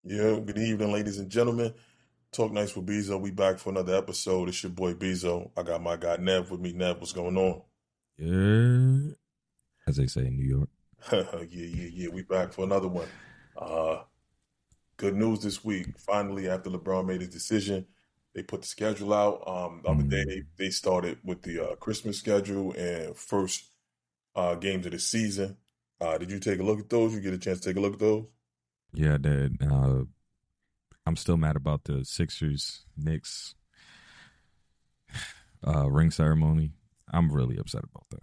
Yeah, good evening, ladies and gentlemen. Talk Nights with Beezo. We back for another episode. It's your boy Beezo. I got my guy Nev with me. Nev, what's going on? Yeah, as they say in New York. Yeah. We back for another one. Uh, Good news this week. Finally, after LeBron made his decision, they put the schedule out. The other day, Mm. they started with the Christmas schedule and first games of the season. Did you take a look at those? You get a chance to take a look at those? Yeah, I did. I'm still mad about the Sixers Knicks ring ceremony. I'm really upset about that,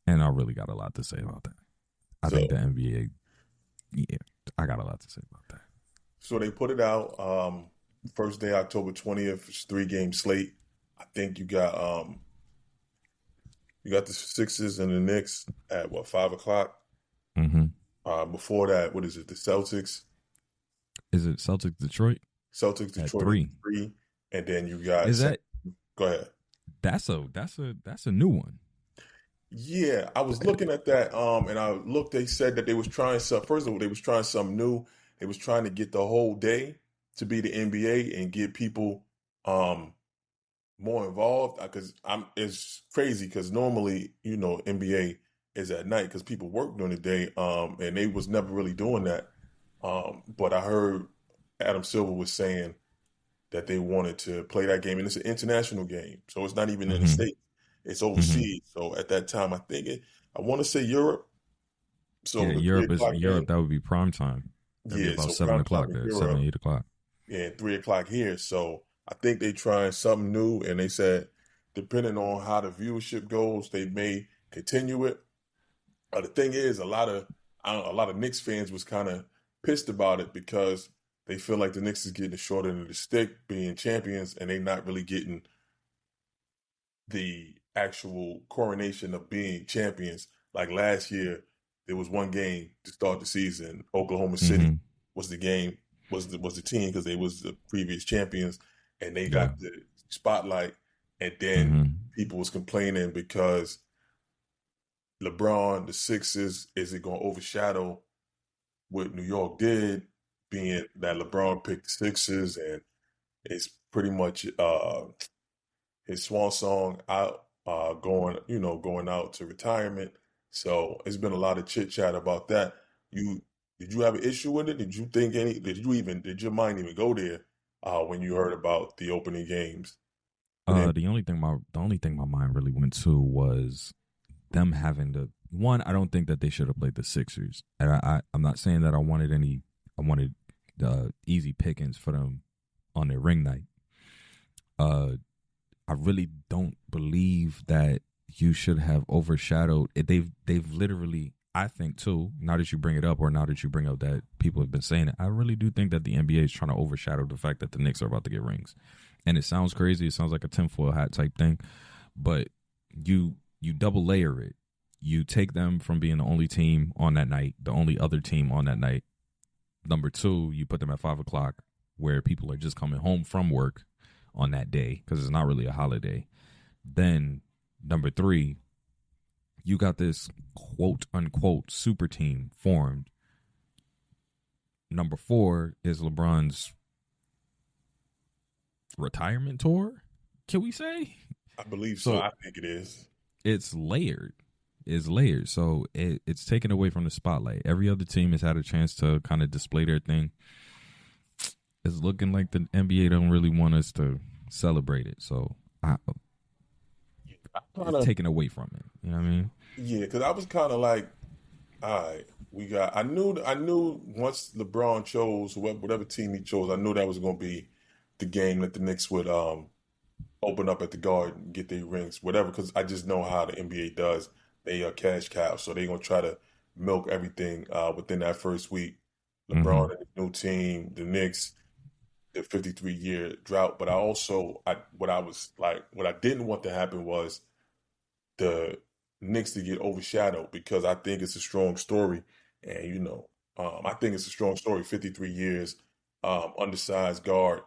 and I really got a lot to say about that. I think the So, NBA, yeah, I got a lot to say about that. So they put it out. First day, October 20th. It's 3 game slate. I think you got the Sixers and the Knicks at what 5 o'clock. Mm-hmm. Before that, what is it? The Celtics, Is it Celtics Detroit at Detroit at 3? 3, and then you got. Is that Go ahead. that's a new one? Yeah, I was looking at that. And I looked. They said that they was trying some. First of all, they was trying something new. They was trying to get the whole day to be the NBA and get people um more involved because I'm it's crazy because normally NBA is at night because people work during the day and they was never really doing that but I heard Adam Silver was saying that they wanted to play that game and it's an international game so it's not even in the Mm-hmm. state, it's Mm-hmm. overseas. So at that time I want to say Europe, Yeah, so the three Europe is o'clock Europe. game. That would be prime time. That'd be Yeah, about so seven prime time o'clock in there, seven, Europe. 8 o'clock. Yeah, 3 o'clock here. So I think they trying something new, and they said depending on how the viewership goes, they may continue it. The thing is, a lot of Knicks fans was kind of pissed about it because they feel like the Knicks is getting the short end of the stick, being champions, and they not really getting the actual coronation of being champions. Like last year, there was one game to start the season. Oklahoma City Mm-hmm. was the game, was the team because they was the previous champions, and they Yeah. got the spotlight. And then Mm-hmm. people was complaining because LeBron, the Sixers, is it going to overshadow what New York did, being that LeBron picked the Sixers, and it's pretty much his swan song out, going out to retirement. So it's been a lot of chit chat about that. You did you have an issue with it? Did you think any? Did your mind even go there when you heard about the opening games for them? The only thing my mind really went to was them having the one. I don't think that they should have played the Sixers, and I'm not saying that I wanted easy pickings for them on their ring night. Uh, I really don't believe that you should have overshadowed it. They've literally, I think too. Now that you bring it up, or now that you bring up that people have been saying it, I really do think that the NBA is trying to overshadow the fact that the Knicks are about to get rings. And it sounds crazy. It sounds like a tinfoil hat type thing, but you double layer it. You take them from being the only team on that night, the only other team on that night. Number two, you put them at 5 o'clock, where people are just coming home from work on that day because it's not really a holiday. Then number three, you got this quote unquote super team formed. Number four is LeBron's retirement tour. Can we say? I believe so. So I think it is. it's layered. It's layered. So it's taken away from the spotlight. Every other team has had a chance to kind of display their thing. It's looking like the NBA don't really want us to celebrate it. So I kind it's of taken away from it. You know what I mean? Yeah, because I was kind of like, all right, we got. I knew once LeBron chose whatever team he chose, I knew that was going to be the game that the Knicks would open up at the guard and get their rings, whatever. Because I just know how the NBA does. They are cash cows, so they're gonna try to milk everything within that first week. Mm-hmm. LeBron and the new team, the Knicks, the 53-year drought. But what I didn't want to happen was the Knicks to get overshadowed because I think it's a strong story, and I think it's a strong story. 53 years, undersized guard,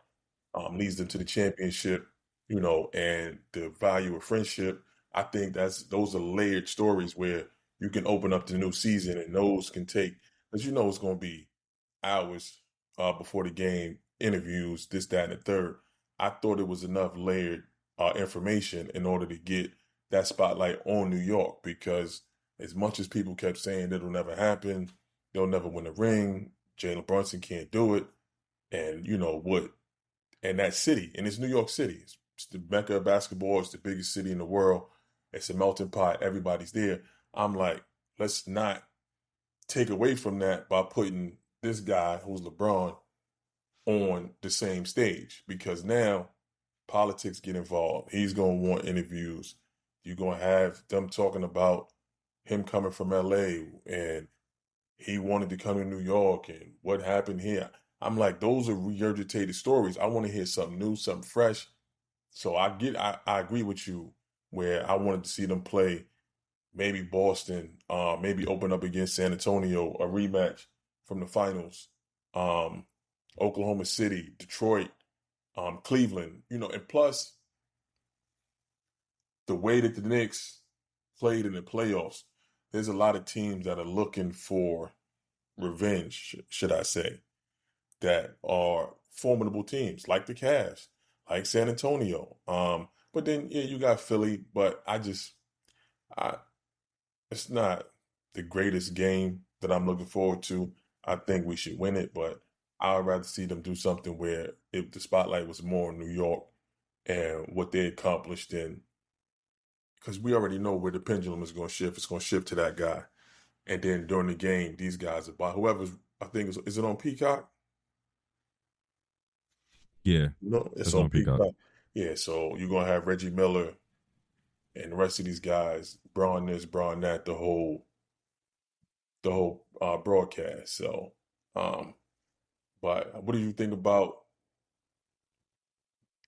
leads them to the championship, and the value of friendship. I think those are layered stories where you can open up the new season, and those can take, as you know, it's going to be hours. before the game, interviews, this, that, and the third. I thought it was enough layered information in order to get that spotlight on New York because as much as people kept saying it'll never happen, they'll never win a ring, Jalen Brunson can't do it, and you know what? And that city, and it's New York City. It's the mecca of basketball. It's the biggest city in the world. It's a melting pot. Everybody's there. I'm like, let's not take away from that by putting this guy who's LeBron on the same stage because now politics get involved. He's going to want interviews. You're going to have them talking about him coming from LA and he wanted to come to New York and what happened here. I'm like, those are regurgitated stories. I want to hear something new, something fresh. So I agree with you where I wanted to see them play maybe Boston, maybe open up against San Antonio, a rematch from the finals, Oklahoma City, Detroit, Cleveland, you know, and plus the way that the Knicks played in the playoffs, there's a lot of teams that are looking for revenge, should I say, that are formidable teams like the Cavs, like San Antonio. But then, yeah, you got Philly, but it's not the greatest game that I'm looking forward to. I think we should win it, but I'd rather see them do something where if the spotlight was more in New York and what they accomplished in, because we already know where the pendulum is going to shift. It's going to shift to that guy. And then during the game, these guys are by whoever's, I think, is it on Peacock? Yeah, No, it's it's on on Peacock. Peacock. Yeah, so you're going to have Reggie Miller and the rest of these guys, Braun this, Braun that, the whole broadcast. So, but what do you think about?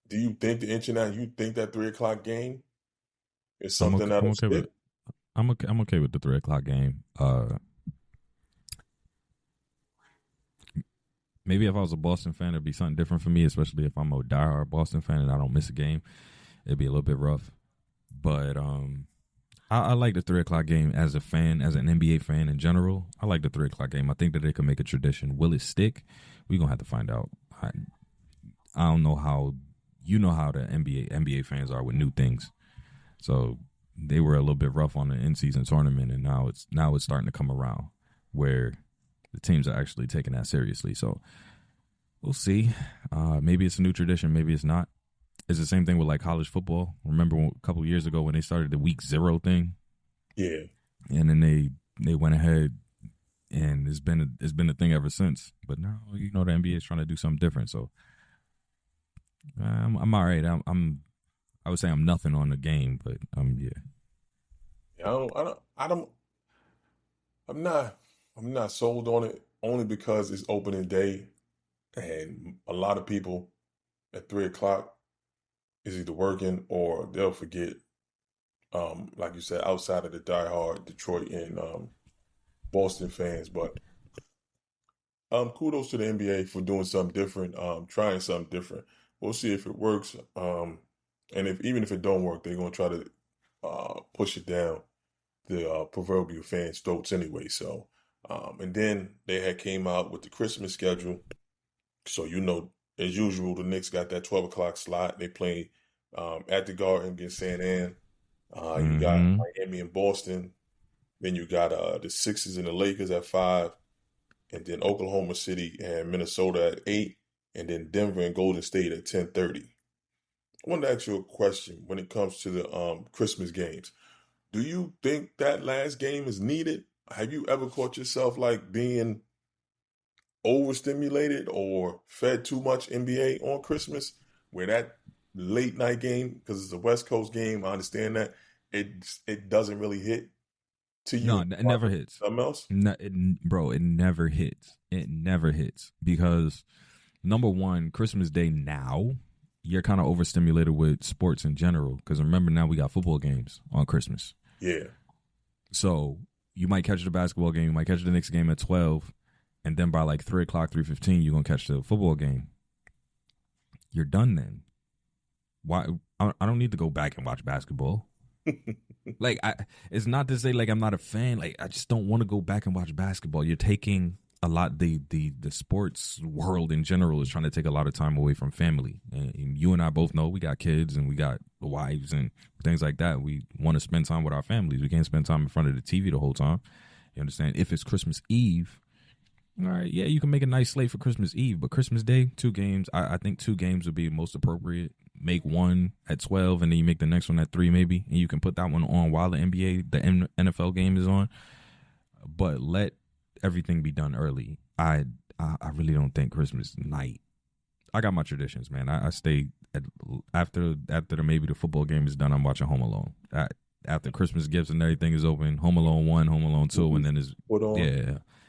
Do you think the internet? You think that 3 o'clock game is I'm something okay. I'm that'll okay with. stick? I'm okay with the 3 o'clock game. Maybe if I was a Boston fan, it'd be something different for me, especially if I'm a diehard Boston fan and I don't miss a game. It'd be a little bit rough. But I like the 3 o'clock game as a fan, as an NBA fan in general. I like the 3 o'clock game. I think that it could make a tradition. Will it stick? We're gonna have to find out. I don't know how you know how the NBA fans are with new things. So they were a little bit rough on the in-season tournament, and now it's starting to come around where the teams are actually taking that seriously. So we'll see. Maybe it's a new tradition. Maybe it's not. It's the same thing with like college football. Remember a couple of years ago when they started the week 0 thing, Yeah. and then they went ahead, and it's been a thing ever since. But now you know the NBA is trying to do something different. So I'm all right. I would say I'm nothing on the game, but yeah. Yeah, I'm not, I'm not sold on it only because it's opening day and a lot of people at 3 o'clock is either working or they'll forget. Like you said, outside of the diehard Detroit and Boston fans, but kudos to the NBA for doing something different, trying something different. We'll see if it works. And if even if it don't work, they're gonna try to push it down the proverbial fans' throats anyway. So, and then they had came out with the Christmas schedule. So you know, as usual, the Knicks got that 12 o'clock slot. They play at the Garden against San Ann. You got Mm-hmm. Miami and Boston. Then you got the Sixers and the Lakers at 5, and then Oklahoma City and Minnesota at 8, and then Denver and Golden State at 10:30. I want to ask you a question when it comes to the Christmas games. Do you think that last game is needed? Have you ever caught yourself like being overstimulated or fed too much NBA on Christmas, where that late night game, because it's a West Coast game, I understand that it doesn't really hit to you No, and it never hits. something else? No, bro, it never hits. It never hits because number one, Christmas Day now, you're kind of overstimulated with sports in general. Because remember, now we got football games on Christmas. Yeah, So you might catch the basketball game, you might catch the Knicks game at 12, and then by like 3 o'clock, 3:15, you're gonna catch the football game. You're done then. Why? I don't need to go back and watch basketball. Like it's not to say like I'm not a fan. Like I just don't want to go back and watch basketball. You're taking a lot the sports world in general is trying to take a lot of time away from family. And you and I both know we got kids and we got wives and things like that. We want to spend time with our families. We can't spend time in front of the TV the whole time. You understand? If it's Christmas Eve, all right, yeah, you can make a nice slate for Christmas Eve, but Christmas Day, 2 games. I think 2 games would be most appropriate. Make one at 12, and then you make the next one at 3, maybe, and you can put that one on while the NFL game is on. But let everything be done early. I really don't think Christmas night. I got my traditions, man. I stay after maybe the football game is done. I'm watching Home Alone. After Christmas gifts and everything is open, Home Alone 1, Home Alone 2, and then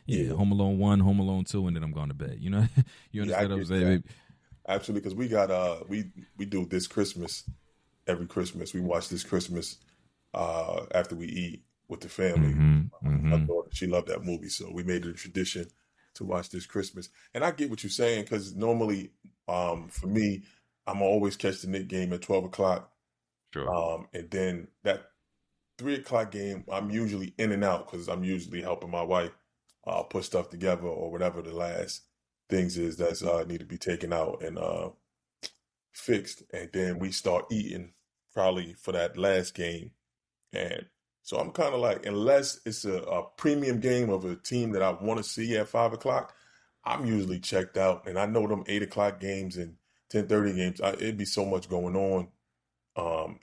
yeah, Home Alone 1, Home Alone 2, and then I'm going to bed. You know, you understand what I'm saying? Absolutely, because we got we do this Christmas every Christmas. We watch this Christmas after we eat with the family. My daughter, she loved that movie, so we made it a tradition to watch this Christmas. And I get what you're saying, because normally, for me, I'm always catch the Knicks game at 12 o'clock. Sure. And then that 3 o'clock game, I'm usually in and out because I'm usually helping my wife put stuff together or whatever the last things is that's need to be taken out and fixed. And then we start eating probably for that last game. And so I'm kind of like, unless it's a premium game of a team that I want to see at 5 o'clock, I'm usually checked out. And I know them 8 o'clock games and 10:30 games, it'd be so much going on.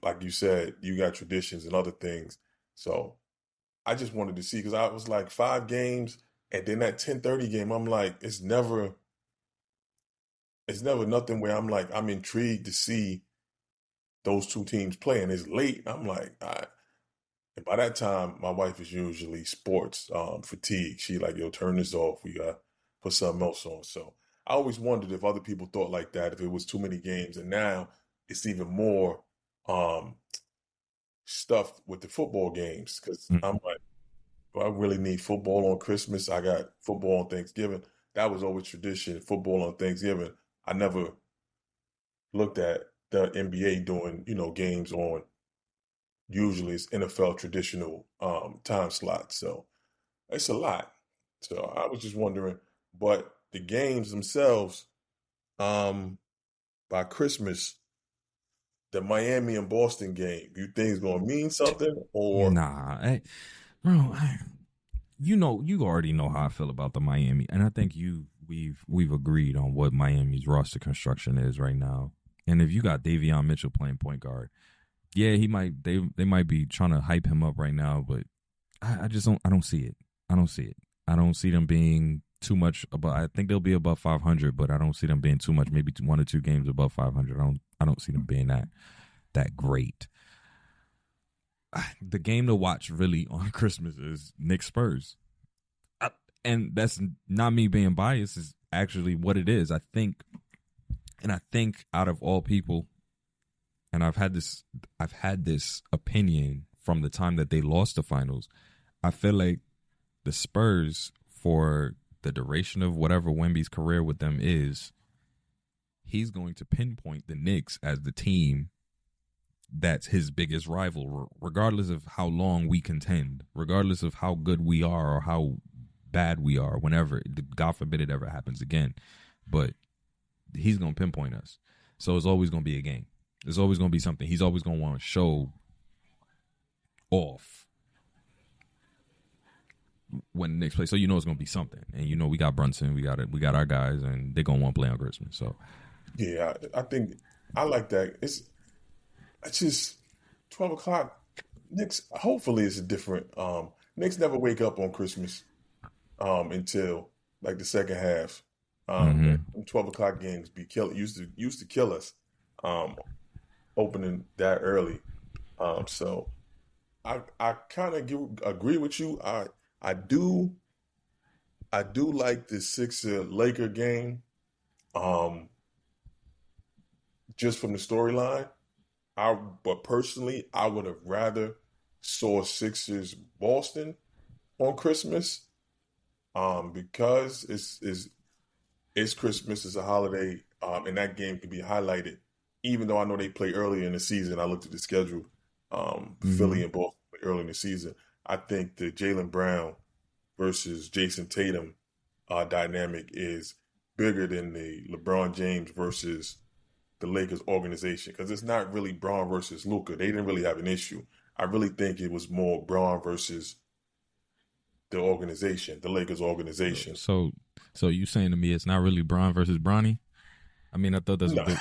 Like you said, you got traditions and other things. So I just wanted to see, because I was like 5 games, and then that 10:30 game, I'm like, it's never nothing where I'm like, I'm intrigued to see those two teams play, and it's late. I'm like, and by that time, my wife is usually sports fatigue. She like, yo, turn this off. We got put something else on. So I always wondered if other people thought like that, if it was too many games. And now it's even more stuff with the football games, because I'm like, do I really need football on Christmas? I got football on Thanksgiving. That was always tradition, football on Thanksgiving. I never looked at the NBA doing, games on, usually it's NFL traditional time slots. So it's a lot. So I was just wondering, but the games themselves, by Christmas, the Miami and Boston game, you think it's going to mean something, or? Nah, bro, you already know how I feel about the Miami, and I think we've agreed on what Miami's roster construction is right now. And if you got Davion Mitchell playing point guard, yeah, they might be trying to hype him up right now, but I just don't see it. I don't see it. I don't see them being too much above. I think they'll be above 500, but I don't see them being too much. Maybe 1 or 2 games above 500. I don't see them being that great. The game to watch really on Christmas is Knicks Spurs. And that's not me being biased, is actually what it is. I think out of all people, and I've had this opinion from the time that they lost the finals, I feel like the Spurs, for the duration of whatever Wemby's career with them is, he's going to pinpoint the Knicks as the team that's his biggest rival, regardless of how long we contend, regardless of how good we are or how bad we are, whenever, God forbid it ever happens again. But he's going to pinpoint us. So it's always going to be a game. There's always going to be something. He's always going to want to show off when the Knicks play. So it's going to be something. And we got Brunson, we got our guys, and they're going to want to play on Christmas. So yeah, I think I like that. It's just 12 o'clock. Knicks, hopefully it's a different. Knicks never wake up on Christmas until like the second half. 12 o'clock games used to kill us opening that early. So I kind of agree with you. I do like the Sixer Laker game, just from the storyline. But personally, I would have rather saw Sixers Boston on Christmas, because it's Christmas, it's a holiday, and that game could be highlighted. Even though I know they play earlier in the season, I looked at the schedule. Philly and Boston play early in the season. I think the Jalen Brown versus Jason Tatum dynamic is bigger than the LeBron James versus the Lakers organization, because it's not really Braun versus Luka. They didn't really have an issue. I really think it was more Braun versus the organization, the Lakers organization. So, so you saying to me it's not really Braun versus Bronny? I mean, I thought that's what No, they.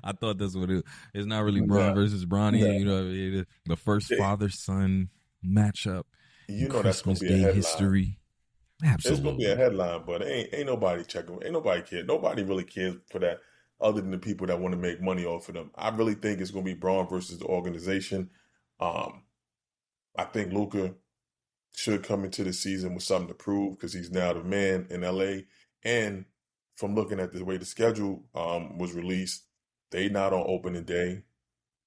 I thought that's what it. It's not really Braun no, versus Bronny. no. You know, what I mean? The first father son matchup in You know that's gonna Christmas be a Day headline. history. It's gonna be a Absolutely. headline, but ain't nobody checking. Ain't nobody care. Nobody really cares for that, other than the people that want to make money off of them. I really think it's gonna be Braun versus the organization. Um, I think Luka should come into the season with something to prove because he's now the man in LA. And from looking at the way the schedule was released, they not on opening day.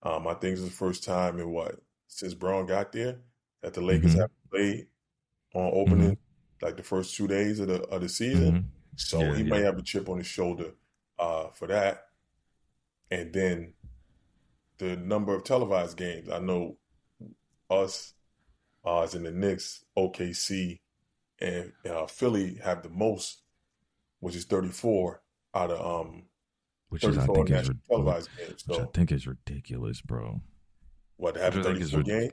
I think it's the first time in what since Braun got there that the Lakers Mm-hmm. have played on Mm-hmm. opening like the first 2 days of the season. Mm-hmm. So Yeah. he Yeah. might have a chip on his shoulder for that. And then the number of televised games. I know us as in the Knicks, OKC, and Philly have the most, which is 34 out of Which is, I 34 think, national televised games. which I So think is ridiculous, bro. what, Which having I think is 34 games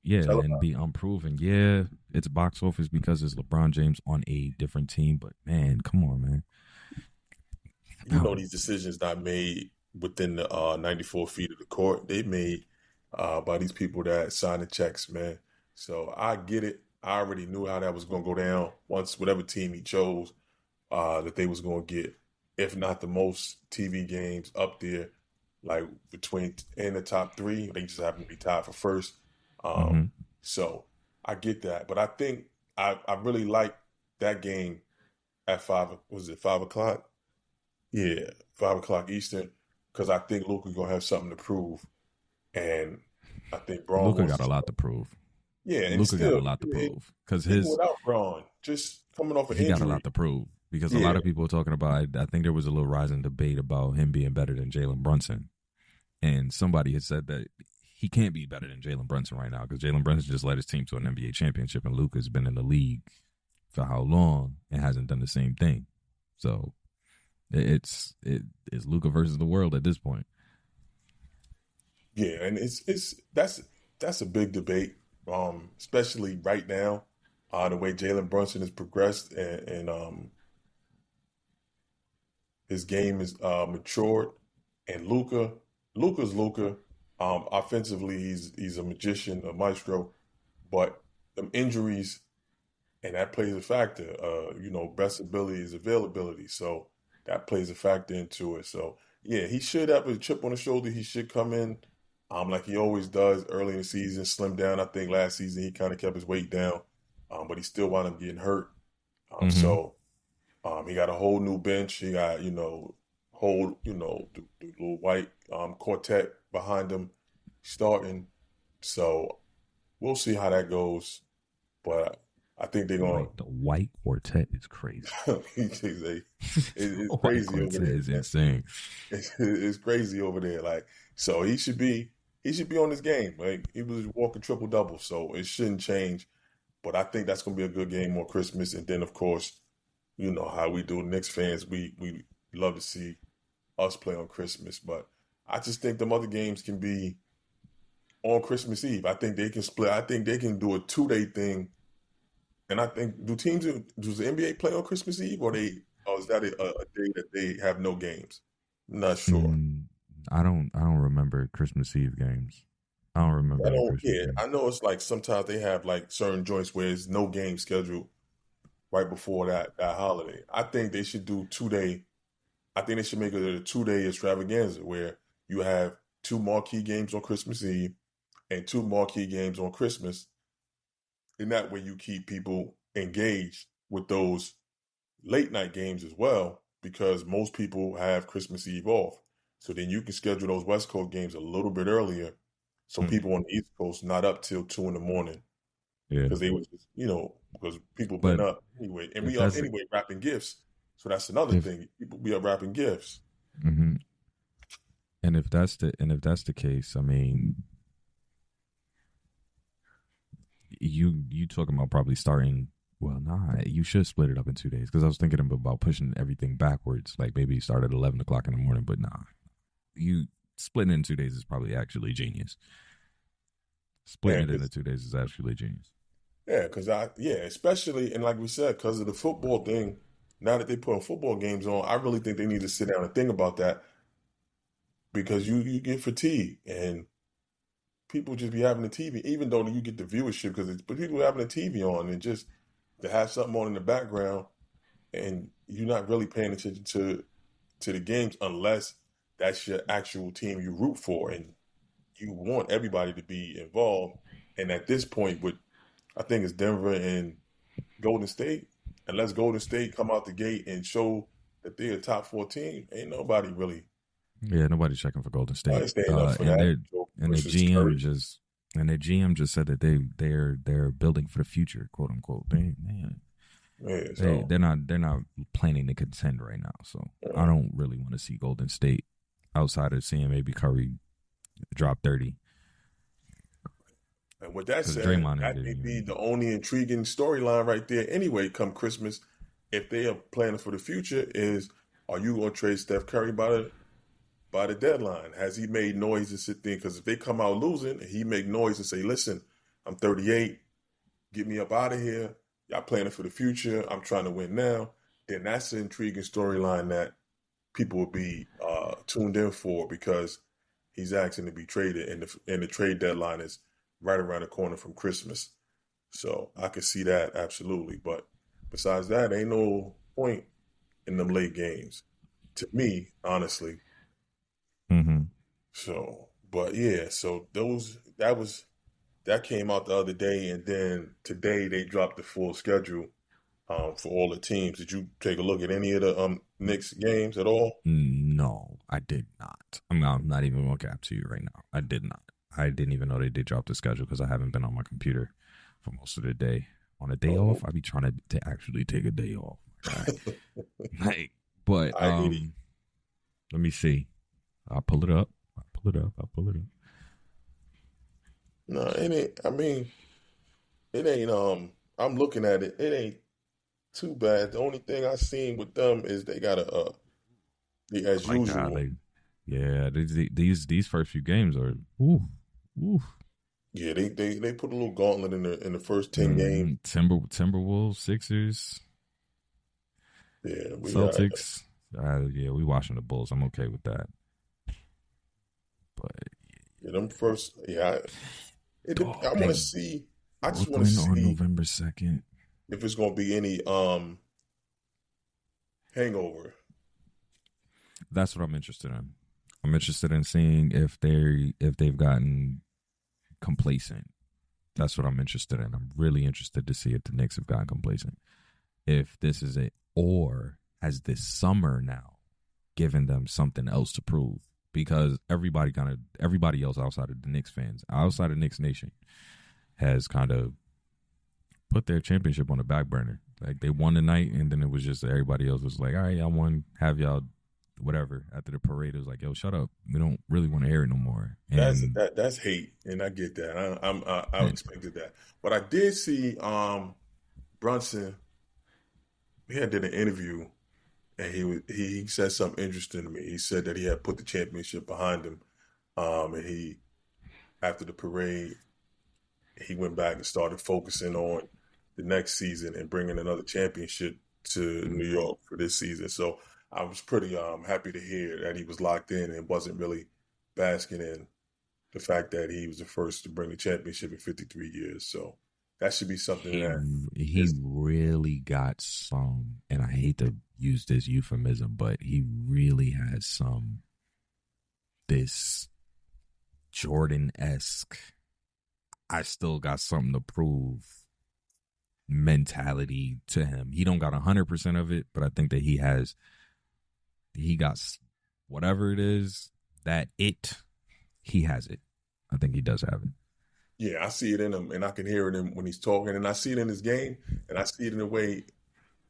yeah, and televised? be unproven. Yeah, it's box office because it's LeBron James on a different team. But man, come on, man. You know these decisions not made within the 94 feet of the court. They made by these people that sign the checks, man. So I get it. I already knew how that was going to go down once whatever team he chose that they was going to get, if not the most TV games up there, like between in the top three. They just happen to be tied for first. Um, Mm-hmm. so I get that. But I think I really like that game at was it 5 o'clock? Yeah, 5 o'clock Eastern, because I think Luka's gonna have something to prove, and I think Braun Luka wants got to a lot show. to prove. Yeah, and Luka got still, a lot to prove because even his without Braun, just coming off an he got a lot injury. to prove because a Yeah, lot of people are talking about. I think there was a little rising debate about him being better than Jalen Brunson, and somebody had said that he can't be better than Jalen Brunson right now because Jalen Brunson just led his team to an NBA championship, and Luka's been in the league for how long and hasn't done the same thing. So it's Luka versus the world at this point. yeah, and it's that's a big debate, especially right now, the way Jalen Brunson has progressed and his game is matured, and Luka's Luka. Offensively, he's a magician, a maestro, but them injuries and that plays a factor. Best ability is availability, so that plays a factor into it. So yeah, he should have a chip on his shoulder. He should come in, like he always does early in the season, slim down. I think last season he kind of kept his weight down, but he still wound up getting hurt. Mm-hmm. He got a whole new bench. He got whole the little white quartet behind him starting. So we'll see how that goes, but I think they're going. The white quartet is crazy. It's White crazy over quartet there, is man. insane. It's crazy over there. Like, so he should be on this game. Like, he was walking triple double, so it shouldn't change. But I think that's gonna be a good game on Christmas. And then, of course, you know how we do, Knicks fans. We love to see us play on Christmas, but I just think the other games can be on Christmas Eve. I think they can split. I think they can do a 2 day thing. And I think does the NBA play on Christmas Eve, or is that a day that they have no games? Not sure. Mm, I don't remember Christmas Eve games. I don't remember I any don't. Christmas Yeah, Eve. I know it's like sometimes they have like certain joints where there's no game scheduled right before that holiday. I think they should do 2 day. I think they should make it a 2 day extravaganza where you have two marquee games on Christmas Eve and two marquee games on Christmas, and that way you keep people engaged with those late night games as well, because most people have Christmas Eve off. So then you can schedule those West Coast games a little bit earlier, so Hmm. people on the East Coast not up till 2 in the morning, Yeah, because they was because people been but up anyway, and if we up that's anyway wrapping gifts. So that's another if thing. People be up wrapping gifts. hmm and if that's the case, I mean, you talking about probably starting Well, nah, you should split it up in 2 days because I was thinking about pushing everything backwards, like maybe start at 11 o'clock in the morning. But nah, you splitting it in 2 days is probably actually genius. Yeah, Splitting it into 2 days is actually genius. especially, and like we said, because of the football thing, now that they put football games on, I really think they need to sit down and think about that because you get fatigued and people just be having the TV, even though you get the viewership but people having the TV on and just to have something on in the background and you're not really paying attention to the games unless that's your actual team you root for and you want everybody to be involved. And at this point, with I think it's Denver and Golden State, unless Golden State come out the gate and show that they're a top 14, ain't nobody really Yeah, nobody's checking for Golden State. staying up for And that. their So and their versus GM Curry, just said that they're building for the future, quote unquote. yeah. So They're not planning to contend right now. So yeah. I don't really want to see Golden State outside of seeing maybe Curry drop 30. And with that Because said, Draymond that didn't may be even. the only intriguing storyline right there. Anyway, come Christmas, if they are planning for the future, is are you going to trade Steph Curry by the deadline? Has he made noise and sit there? Because if they come out losing, and he make noise and say, "Listen, I'm 38, get me up out of here. Y'all planning for the future. I'm trying to win now." Then that's an intriguing storyline that people will be tuned in for because he's asking to be traded, and the trade deadline is right around the corner from Christmas. So I could see that absolutely. But besides that, ain't no point in them late games to me, honestly. Mm-hmm. So, but yeah, so that came out the other day, and then today they dropped the full schedule for all the teams. Did you take a look at any of the Knicks games at all? No, I did not. I'm not even going to cap to you right now. I did not. I didn't even know they did drop the schedule because I haven't been on my computer for most of the day. On a day Oh, off, I be trying to actually take a day off. Right? Like, but I hate it. let me see. I'll pull it up. I'll pull it up. No, it ain't. I mean, it ain't. I'm looking at it. It ain't too bad. The only thing I seen with them is they got I as like that. usual. Yeah, these first few games are ooh. Yeah, they put a little gauntlet in the first 10 games. Timberwolves, Sixers, Yeah, we got. Celtics. Yeah, we watching the Bulls. I'm okay with that. But Yeah, them first. Yeah, I dog, want to they see. I just want to Brooklyn on see November 2nd. if it's going to be any hangover. That's what I'm interested in. I'm interested in seeing if they've gotten complacent. That's what I'm interested in. I'm really interested to see if the Knicks have gotten complacent. If this is it, or has this summer now given them something else to prove? Because everybody else outside of the Knicks fans, outside of Knicks Nation, has kind of put their championship on the back burner. Like they won the night, and then it was just everybody else was like, "All right, I won. Have y'all whatever." After the parade, it was like, "Yo, shut up. We don't really want to hear it no more." And That's hate, and I get that. I expected that, but I did see Brunson. He had did an interview, and he said something interesting to me. He said that he had put the championship behind him, and he after the parade he went back and started focusing on the next season and bringing another championship to New York for this season. So I was pretty happy to hear that he was locked in and wasn't really basking in the fact that he was the first to bring the championship in 53 years. So that should be something he that he is, really got some, and I hate to use this euphemism, but he really has some this Jordan-esque, I still got something to prove mentality to him. He don't got 100% of it, but I think that he got whatever it is that he has it. I think he does have it. yeah, I see it in him and I can hear it in when he's talking and I see it in his game and I see it in the way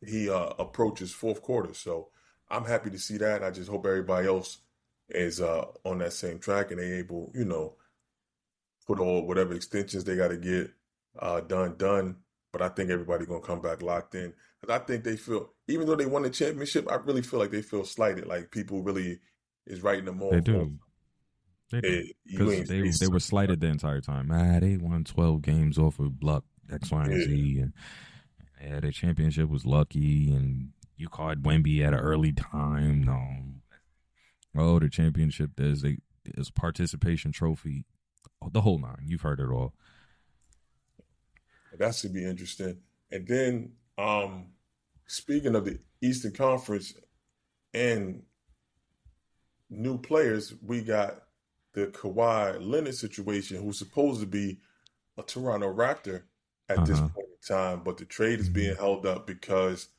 he approaches fourth quarter. So I'm happy to see that. I just hope everybody else is on that same track and they able, put all whatever extensions they got to get done. but I think everybody's gonna come back locked in. Because I think they feel, even though they won the championship, I really feel like they feel slighted. Like people really is writing them They off on, do. They do. hey, you Because ain't they say they were something. slighted the entire time. They won 12 games off of luck, X, Y, and Yeah, Z. And yeah, their championship was lucky. And you caught Wemby at an early time. No. Oh, the championship, there's participation trophy. Oh, the whole nine. You've heard it all. that should be interesting. And then, speaking of the Eastern Conference and new players, we got the Kawhi Leonard situation, who's supposed to be a Toronto Raptor at this Uh-huh. point in time, but the trade is being Mm-hmm. held up because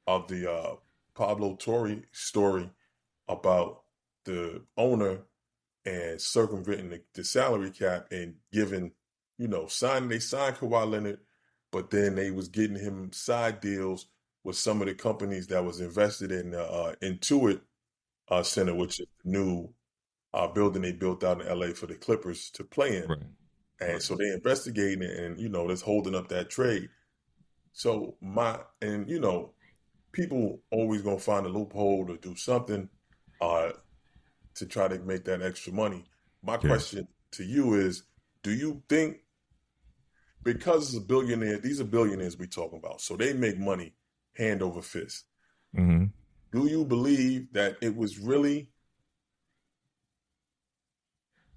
of the Pablo Torre story about the owner and circumventing the salary cap and giving, they signed Kawhi Leonard, but then they was getting him side deals with some of the companies that was invested in Intuit Center, which is the new building they built out in LA for the Clippers to play in. Right. And Right. so they investigating it and, that's holding up that trade. So people always gonna find a loophole to do something uh to try to make that extra money. My Yeah. question to you is, do you think, because it's a billionaire, these are billionaires we talking about, so they make money hand over fist. Mm-hmm. Do you believe that it was really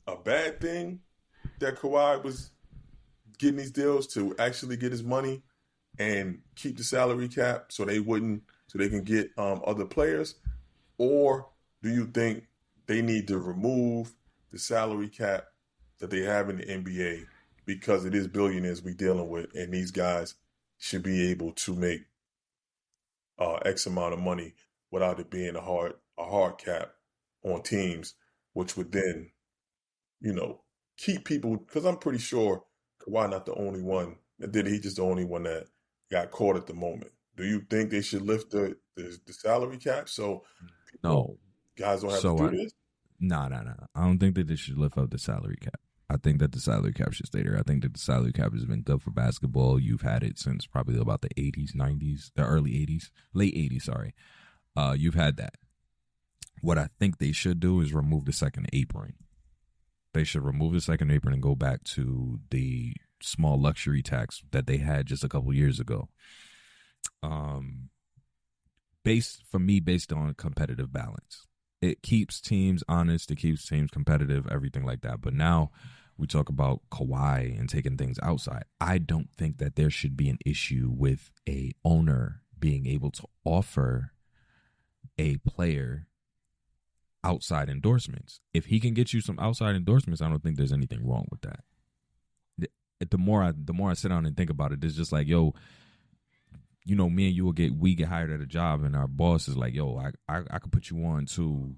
a bad thing that Kawhi was getting these deals to actually get his money and keep the salary cap so they can get other players? Or do you think they need to remove the salary cap that they have in the NBA because it is billionaires we dealing with, and these guys should be able to make X amount of money without it being a hard cap on teams, which would then, you know, keep people, because I'm pretty sure Kawhi not the only one that did it. He just the only one that got caught at the moment. Do you think they should lift the salary cap so people, No. guys don't have to So do this? no. I don't think that they should lift up the salary cap. I think that the salary cap should stay there. I think that the salary cap has been good for basketball. You've had it since probably about the 80s, 90s, the early 80s, late 80s, sorry. You've had that. What I think they should do is remove the second apron. They should remove the second apron and go back to the small luxury tax that they had just a couple years ago. Um, based on competitive balance. It keeps teams honest, it keeps teams competitive, everything like that. But now we talk about Kawhi and taking things outside. I don't think that there should be an issue with a owner being able to offer a player outside endorsements. If he can get you some outside endorsements, I don't think there's anything wrong with that. The more I sit down and think about it, it's just like, yo, me and you we get hired at a job, and our boss is like, yo, I could put you on to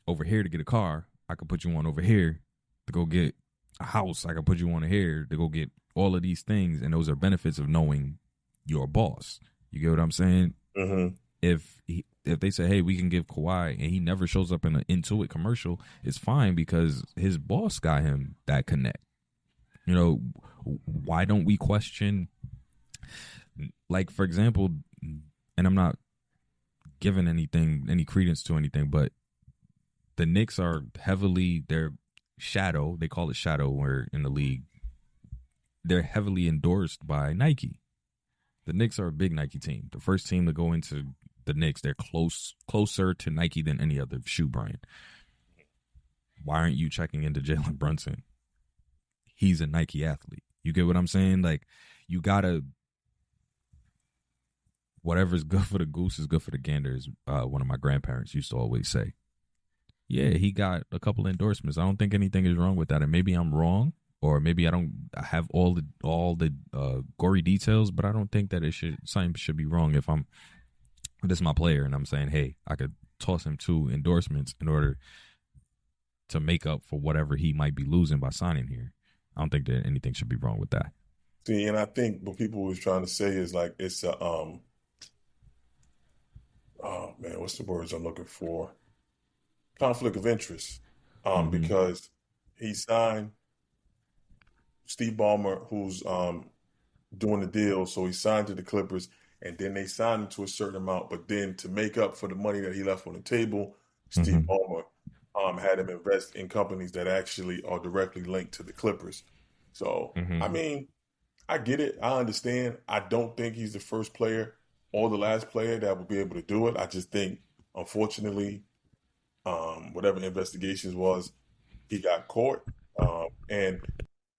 over here to get a car. I could put you on over here to go get a house. I could put you on here to go get all of these things, and those are benefits of knowing your boss. You get what I'm saying? Mm-hmm. If they say, hey, we can give Kawhi, and he never shows up in an Intuit commercial, it's fine because his boss got him that connect. Why don't we question? Like, for example, and I'm not giving any credence to anything, but the Knicks are their shadow, they call it shadow where in the league, they're heavily endorsed by Nike. The Knicks are a big Nike team. The first team to go into the Knicks, they're closer to Nike than any other shoe brand. Why aren't you checking into Jalen Brunson? He's a Nike athlete. You get what I'm saying? Like, you gotta, whatever's good for the goose is good for the gander, is one of my grandparents used to always say. Yeah, he got a couple endorsements. I don't think anything is wrong with that, and maybe I'm wrong, or maybe I have all the gory details, but I don't think that something should be wrong if this is my player and I'm saying, hey, I could toss him 2 endorsements in order to make up for whatever he might be losing by signing here. I don't think that anything should be wrong with that. See, and I think what people was trying to say is like it's a oh man, what's the words I'm looking for? Conflict of interest. Mm-hmm. Because he signed Steve Ballmer, who's doing the deal. So he signed to the Clippers, and then they signed him to a certain amount. But then to make up for the money that he left on the table, Steve Mm-hmm. Ballmer had him invest in companies that actually are directly linked to the Clippers. So, I Mm-hmm. mean, I get it. I understand. I don't think he's the first player or the last player that will be able to do it. I just think, unfortunately, whatever investigations was, he got caught. And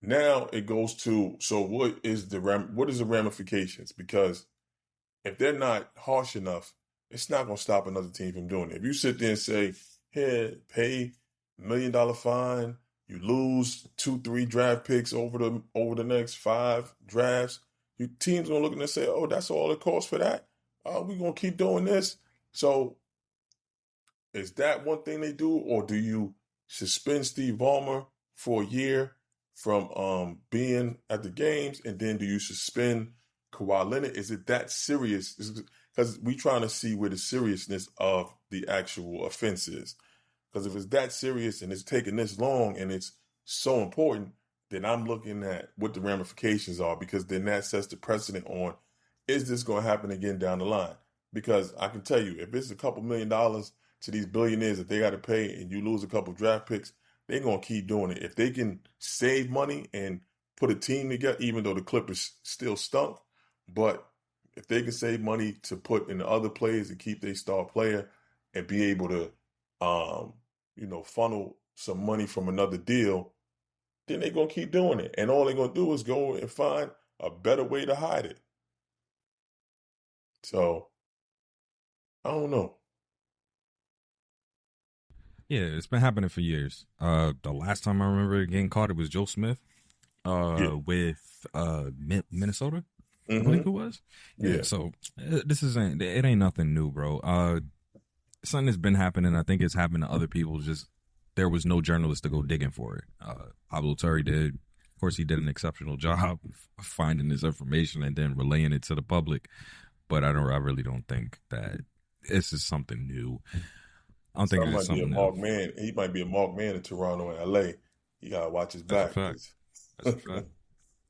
now it goes to, so what is the ramifications? Because if they're not harsh enough, it's not going to stop another team from doing it. If you sit there and say, "Here, pay $1 million fine," you lose 2, 3 draft picks over the next 5 drafts. Your team's gonna look and say, "Oh, that's all it costs for that. We're gonna keep doing this." So is that one thing they do, or do you suspend Steve Ballmer for a year from being at the games, and then do you suspend Kawhi Leonard? Is it that serious? Because we trying to see where the seriousness of the actual offense is. Because if it's that serious and it's taking this long and it's so important, then I'm looking at what the ramifications are, because then that sets the precedent on, is this going to happen again down the line? Because I can tell you, if it's a couple $1 million to these billionaires that they got to pay and you lose a couple draft picks, they're going to keep doing it. If they can save money and put a team together, even though the Clippers still stunk, but if they can save money to put in the other players and keep their star player and be able to, funnel some money from another deal, then they're going to keep doing it. And all they're going to do is go and find a better way to hide it. So, I don't know. Yeah, it's been happening for years. The last time I remember getting caught, it was Joe Smith, Yeah. with Minnesota, I believe Mm-hmm. it was. Yeah. Yeah. So this isn't. It ain't nothing new, bro. Something that's been happening. I think it's happened to other people. Just there was no journalist to go digging for it. Pablo Turri did. Of course, he did an exceptional job of finding this information and then relaying it to the public. But I really don't think that this is something new. I don't think Some it is might be a something new. marked man. He might be a marked man in Toronto and LA. You gotta watch his That's a back, fact. because That's a fact.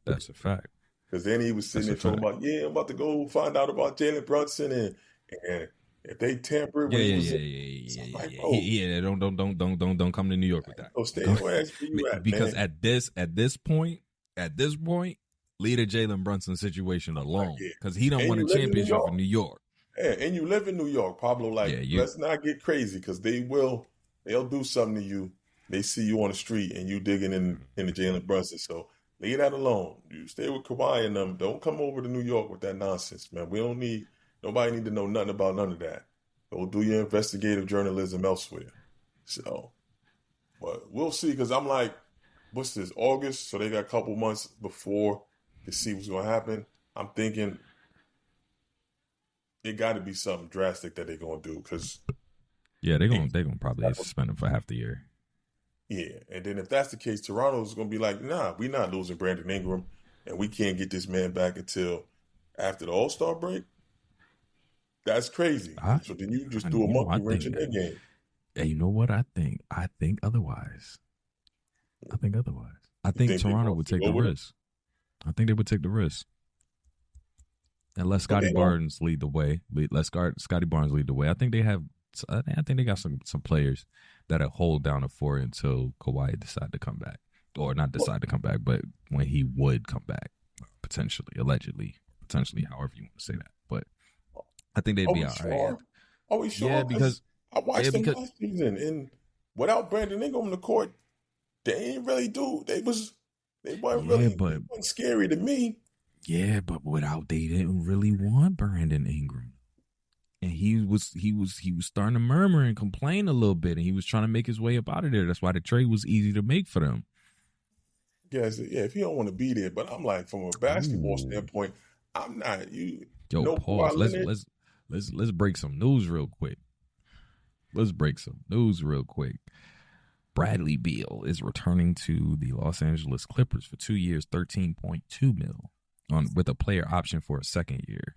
That's a fact. then he was sitting That's there a talking fact. about, yeah, I'm about to go find out about Jalen Brunson, and if they tampered Yeah, when he yeah, was yeah, in. yeah, So I'm yeah, like, yeah, bro, yeah. Don't come to New York with that. go stay your ass where you at, Because man. at this point, leave the Jalen Brunson situation Like, alone yeah. because he don't And want a you live in New championship for York. New York. Yeah, and you live in New York, Pablo. Yeah, Like, let's not get crazy, because they'll do something to you. They see you on the street and you digging in the Jalen Brunson. So leave that alone. You stay with Kawhi and them. Don't come over to New York with that nonsense, man. Nobody need to know nothing about none of that. Go do your investigative journalism elsewhere. So, but we'll see. Because I'm like, what's this, August? So they got a couple months before to see what's going to happen. I'm thinking it got to be something drastic that they're going to do, because Yeah, they're they, gonna probably suspend him for half the year. yeah. And then if that's the case, Toronto's going to be like, nah, we're not losing Brandon Ingram, and we can't get this man back until after the All-Star break. That's crazy. I, So then you just I do a you know, I monkey wrench think in that. their game. Yeah, you know what I think? I think otherwise. I think otherwise. I You think think they're Toronto going would to take the go with him? risk. I think they would take the risk. And let But Scotty they don't. Barnes lead the way. Scotty Barnes lead the way. I think they have. I think they got some players that'll hold down the fort until Kawhi decide to come back, or not decide to come back, but when he would come back, potentially, allegedly, potentially, however you want to say that. But I think they'd Are be we all right. sure? Are we Yeah, sure? Because because I yeah, watched them because last season, and without Brandon Ingram on the court, they ain't really do. yeah, They weren't scary to me. they didn't really want Brandon Ingram. And he was starting to murmur and complain a little bit, and he was trying to make his way up out of there. That's why the trade was easy to make for them. Yes, yeah, if he don't want to be there, but I'm like, from a basketball Ooh, standpoint, I'm not you. yo, No pause. Kawhi Leonard. Let's break some news real quick. Let's break some news real quick. Bradley Beal is returning to the Los Angeles Clippers for 2 years, 13.2 mil, with a player option for a second year.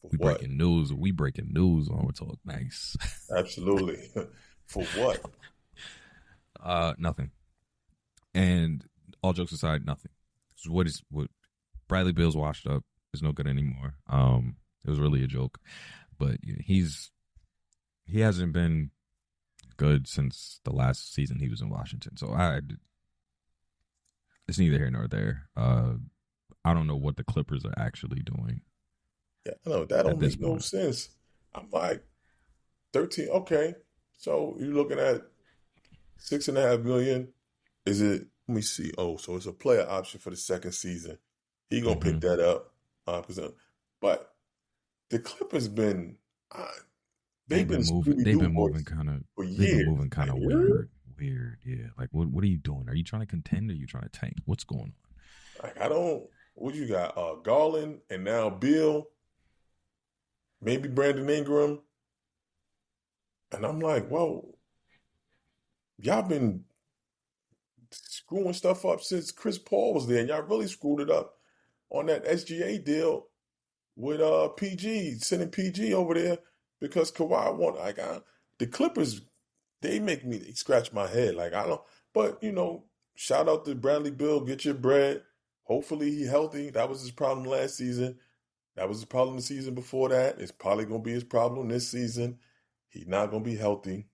For We what? breaking news. We breaking news on We're Talk Nice. Absolutely. For what? Nothing. And all jokes aside, nothing. So what Bradley Beal's washed up. He's no good anymore. It was really a joke, but he hasn't been good since the last season he was in Washington. So it's neither here nor there. I don't know what the Clippers are actually doing Yeah, I know that at don't this make no point. sense. I'm like 13. Okay, so you're looking at 6.5 million. Is it? Let me see. Oh, so it's a player option for the second season. He gonna Hmm. pick that up. But the Clippers been uh, they've They've been been moving. Scooby They've Doo been moving boys kind of. for They've been years. moving kind Like, of yeah. weird. Weird, yeah. Like, what are you doing? Are you trying to contend? Or are you trying to tank? What's going on? Like I don't. What you got? Garland and now Bill, maybe Brandon Ingram, and I'm like, well, y'all been screwing stuff up since Chris Paul was there, and y'all really screwed it up on that SGA deal with PG, sending PG over there because Kawhi want the Clippers. They make me scratch my head. Like I don't, but shout out to Bradley Bill. Get your bread. Hopefully he healthy. That was his problem last season. That was his problem the season before that. It's probably gonna be his problem this season. He's not gonna be healthy.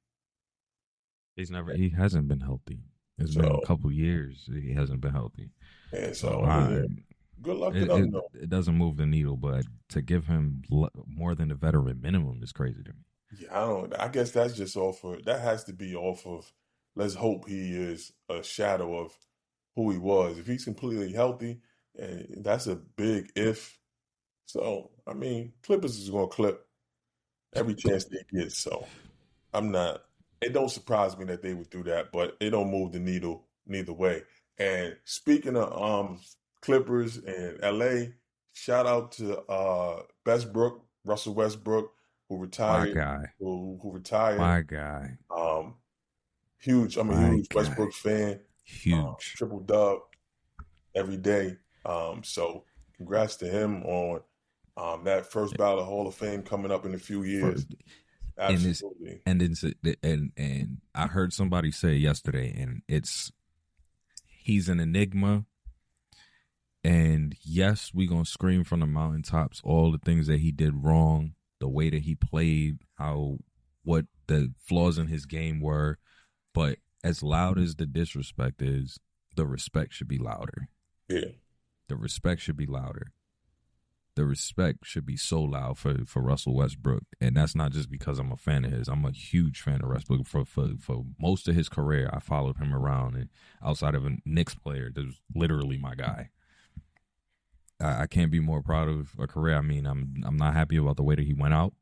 He hasn't been healthy. It's been a So couple years. He hasn't been healthy. and So so I mean, good luck to them though. it doesn't move the needle, but to give him more than the veteran minimum is crazy to me. Yeah, I don't. I guess that's just off of. That has to be off of. Let's hope he is a shadow of who he was. If he's completely healthy, and that's a big if. So I mean, Clippers is going to clip every chance they get. So I'm not. It don't surprise me that they would do that, but it don't move the needle neither way. And speaking of Clippers and LA, shout out to Russell Westbrook, who My retired, guy, who retired. my guy, Um, huge. I'm a my huge guy, Westbrook fan. huge. Triple dub every day. So congrats to him on that first ballot of Hall of Fame coming up in a few For years. and it's Absolutely. and it's and I heard somebody say yesterday, and he's an enigma. And yes, we gonna scream from the mountaintops all the things that he did wrong, the way that he played, what the flaws in his game were. But as loud as the disrespect is, the respect should be louder. Yeah. The respect should be louder. The respect should be so loud for Russell Westbrook. And that's not just because I'm a fan of his. I'm a huge fan of Westbrook. For most of his career, I followed him around. And outside of a Knicks player, that was literally my guy. I can't be more proud of a career. I mean, I'm not happy about the way that he went out.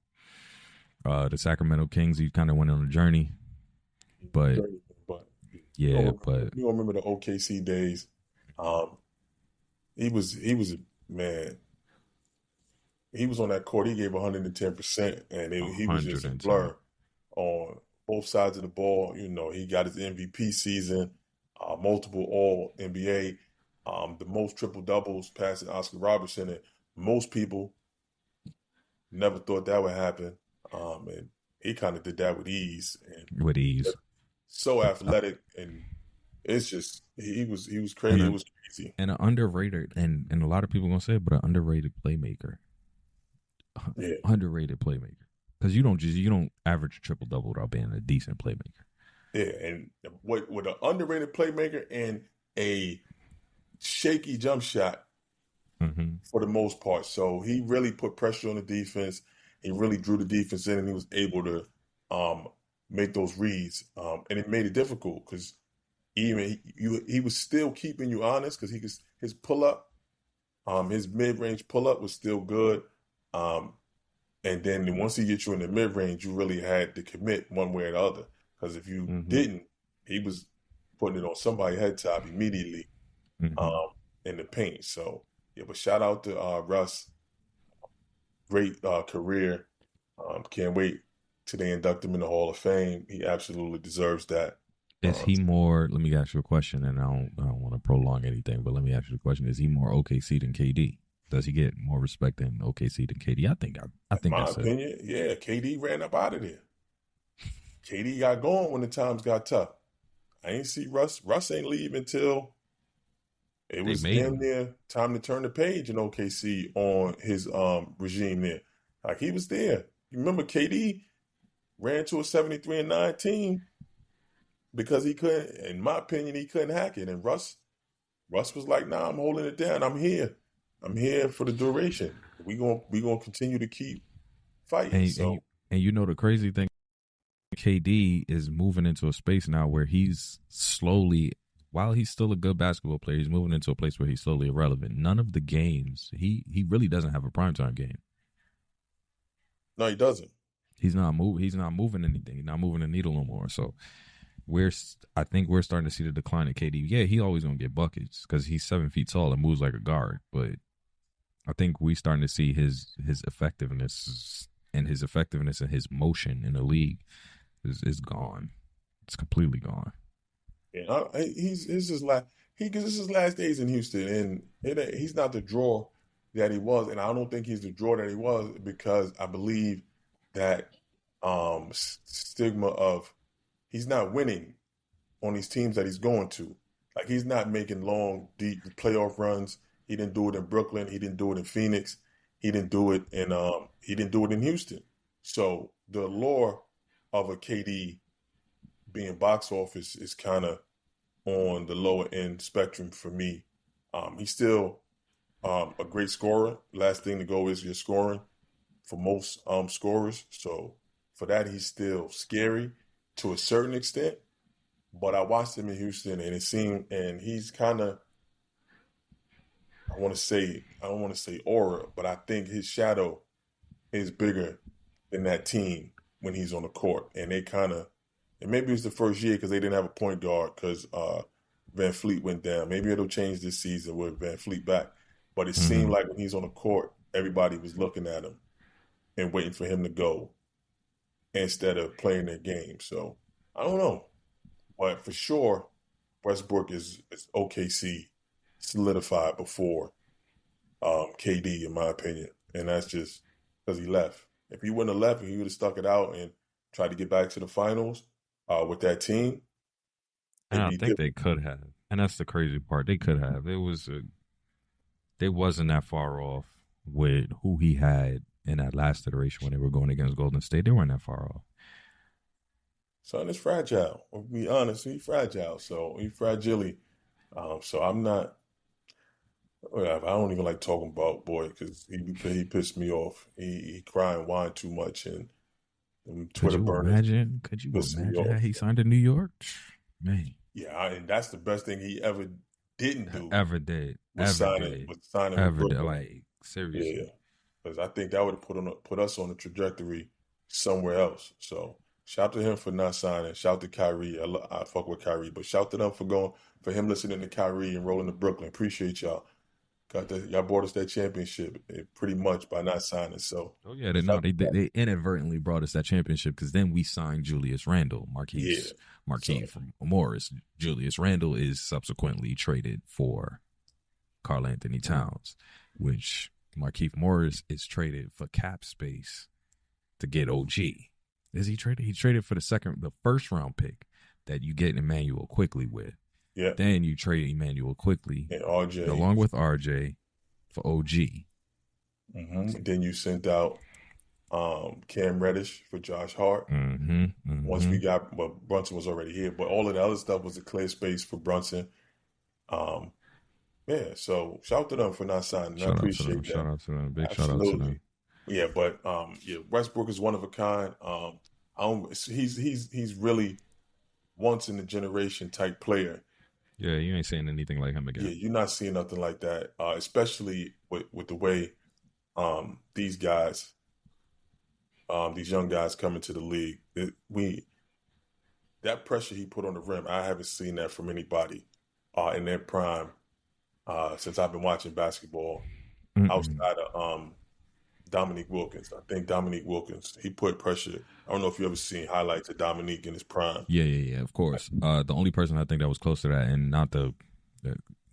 The Sacramento Kings, he kind of went on a journey. But, But yeah, but you don't remember the OKC days. Um, he was man. He was on that court. He gave 110%, and he was just a 110. blur on both sides of the ball. He got his MVP season, multiple All NBA, the most triple doubles, passing Oscar Robertson, and most people never thought that would happen. And he kind of did that with ease, and With ease. so athletic, and it's just he was And crazy. It a was crazy. and an underrated and a lot of people gonna say it, but an underrated playmaker. Yeah, Underrated playmaker. Because you don't average a triple double without being a decent playmaker. yeah, and with an underrated playmaker and a shaky jump shot Mm-hmm. for the most part. So he really put pressure on the defense. He really drew the defense in, and he was able to um, make those reads. And it made it difficult because he was still keeping you honest because his pull up, his mid range pull up was still good. Um, and then once he gets you in the mid range, you really had to commit one way or the other. Because if you Mm-hmm. didn't, he was putting it on somebody's head top immediately Mm-hmm. um, in the paint. So yeah, but shout out to Russ, great career. Can't wait till they induct him in the Hall of Fame. He absolutely deserves that. Is Uh, he more? Let me ask you a question, and I don't want to prolong anything, but let me ask you a question: is he more OKC than KD? Does he get more respect than OKC than KD? I in think my that's it. opinion, yeah, KD ran up out of there. KD got going when the times got tough. I ain't see Russ. Russ ain't leave until It They was made damn him. near time to turn the page in OKC on his regime there. Like he was there. You remember KD ran to a 73-19 because he couldn't, in my opinion, he couldn't hack it. And Russ was like, nah, I'm holding it down. I'm here. I'm here for the duration. We gonna continue to keep fighting. And So you know the crazy thing, KD is moving into a space now where he's slowly, while he's still a good basketball player, he's moving into a place where he's slowly irrelevant. None of the games, he really doesn't have a primetime game. no, he doesn't. He's not moving anything. He's not moving the needle no more. So I think we're starting to see the decline of KD. Yeah, he always gonna get buckets because he's 7 feet tall and moves like a guard. But I think we starting to see his effectiveness and his motion in the league is gone. It's completely gone. Yeah, he's this is his last. This is his last days in Houston, and he's not the draw that he was, and I don't think he's the draw that he was because I believe that stigma of he's not winning on these teams that he's going to. Like he's not making long, deep playoff runs. He didn't do it in Brooklyn. He didn't do it in Phoenix. He didn't do it in Houston. So the allure of a KD being box office is kind of on the lower end spectrum for me. He's still a great scorer. Last thing to go is your scoring for most scorers. So for that, he's still scary to a certain extent. But I watched him in Houston, and he's kind of, I don't want to say aura, but I think his shadow is bigger than that team when he's on the court. And maybe it was the first year because they didn't have a point guard because Van Fleet went down. Maybe it'll change this season with Van Fleet back. But it seemed like when he's on the court, everybody was looking at him and waiting for him to go instead of playing their game. So I don't know. But for sure, Westbrook is OKC solidified before KD, in my opinion. And that's just because he left. If he wouldn't have left and he would have stuck it out and tried to get back to the finals with that team, And it'd I be think different. they could have. And that's the crazy part. They could have. They wasn't that far off with who he had in that last iteration when they were going against Golden State. They weren't that far off. Son is fragile. I'll be honest, he's fragile. So he's fragile. So I'm not. Whatever. I don't even like talking about boy because he pissed me off. He cry and whine too much, and Could Twitter you burners imagine? Could you pissing me imagine how off. he signed to New York? Man, Yeah, and that's the best thing he ever didn't do ever did, was ever signing did, with ever did. Brooklyn. Like Yeah, seriously. because I think that would have put us on a trajectory somewhere else. So shout to him for not signing. Shout to Kyrie. I fuck with Kyrie, but shout to them for him listening to Kyrie and rolling to Brooklyn. Appreciate y'all. Y'all brought us that championship pretty much by not signing. So Oh yeah, shout to that. they inadvertently brought us that championship because then we signed Julius Randle, Yeah. Marquise So from Morris. Julius Randle is subsequently traded for Karl Anthony Towns, which Markieff Morris is traded for cap space to get OG. Is he traded? He traded for the first round pick that you get Emmanuel Quickly with. yeah, Then you trade Emmanuel Quickly and RJ. along with RJ for OG. Then you sent out Cam Reddish for Josh Hart. Once Brunson was already here, but all of the other stuff was a clear space for Brunson. Um, yeah, so shout to them for not signing. I Shout out to them. appreciate Shout that. out to them. Big shout out to Absolutely. them. Yeah, but yeah, Westbrook is one of a kind. He's really once in a generation type player. Yeah, you ain't saying anything like him Yeah, again. you're not seeing nothing like that, especially with the way these guys, these young guys come into the league. That pressure he put on the rim, I haven't seen that from anybody in their prime since I've been watching basketball outside of Dominique Wilkins. I think Dominique Wilkins, he put pressure. I don't know if you ever seen highlights of Dominique in his prime. Yeah, of course. The only person I think that was close to that, and not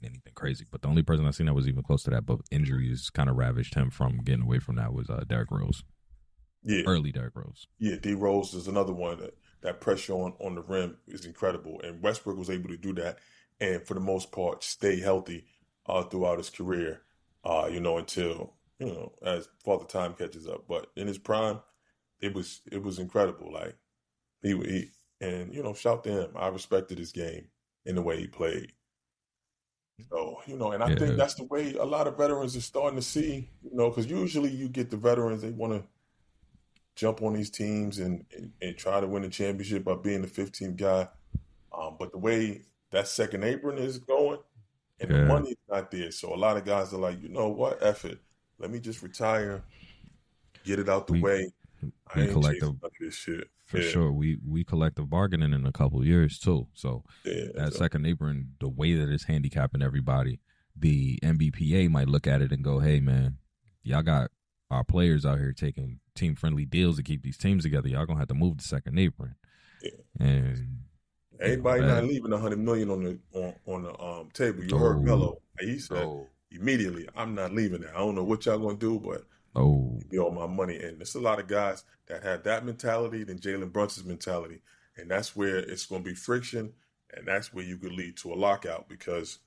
anything crazy, but the only person I seen that was even close to that, but injuries kind of ravaged him from getting away from that, was Derrick Rose. Yeah. Early Derrick Rose. Yeah, D Rose is another one that pressure on the rim is incredible. And Westbrook was able to do that and for the most part stay healthy throughout his career, until as Father Time catches up. But in his prime, it was incredible. Like he and shout to him. I respected his game in the way he played. So, and I think Yeah, that's the way a lot of veterans are starting to see, because usually you get the veterans, they want to jump on these teams and try to win a championship by being the 15th guy. But the way that second apron is going and the yeah. money is not there. So a lot of guys are like, you know what, F it. Let me just retire, get it out the We way. I we ain't collective chasing none of this shit. for Yeah, sure. We collective bargaining in a couple years too. So yeah. that So, second apron, the way that it's handicapping everybody, the NBPA might look at it and go, "Hey, man, y'all got our players out here taking team friendly deals to keep these teams together. Y'all gonna have to move the second apron." yeah. And Everybody not that leaving 100 million on the table. You heard oh Melo. He said oh immediately, I'm not leaving that. I don't know what y'all gonna do, but oh give me all my money. And there's a lot of guys that have that mentality than Jalen Brunson's mentality. And that's where it's gonna be friction, and that's where you could lead to a lockout because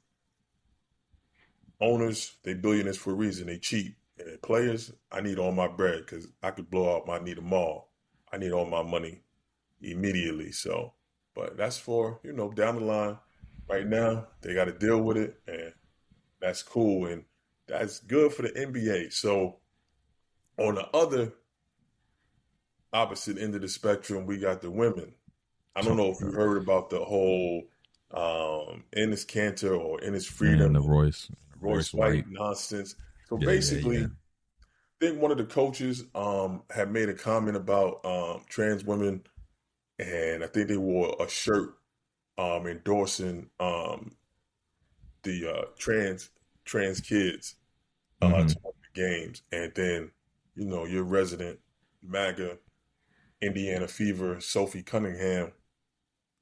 owners, they billionaires for a reason. They cheat. And the players, I need all my bread because I could blow out my need them all. I need all my money immediately. So, but that's for, down the line. Right now, they got to deal with it, and that's cool. And that's good for the NBA. So, on the other opposite end of the spectrum, we got the women. I don't so know if you heard about the whole Ennis Cantor or Ennis and Freedom, the Royce Royce White White. nonsense. So Yeah. basically, I think one of the coaches had made a comment about trans women, and I think they wore a shirt endorsing the trans kids Mm-hmm. to one of the games, and then your resident MAGA Indiana Fever Sophie Cunningham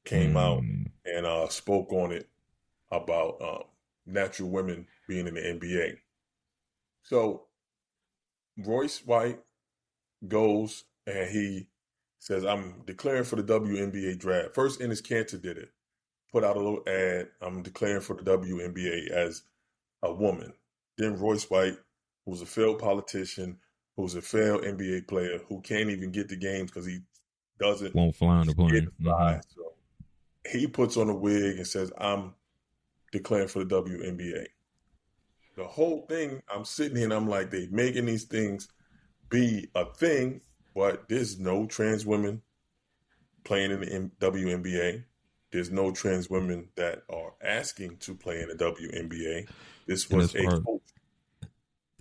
came out Mm, and spoke on it about natural women being in the NBA. So Royce White goes and he says, I'm declaring for the WNBA draft. First, Ennis Cantor did it, put out a little ad. I'm declaring for the WNBA as a woman. Then Royce White, who's a failed politician, who's a failed NBA player, who can't even get the games because he doesn't, won't fly on he's the scared plane. to Mm-hmm. fly. So he puts on a wig and says, I'm declaring for the WNBA. The whole thing, I'm sitting here and I'm like, they making these things be a thing, but there's no trans women playing in the WNBA. There's no trans women that are asking to play in the WNBA. This And was a coach.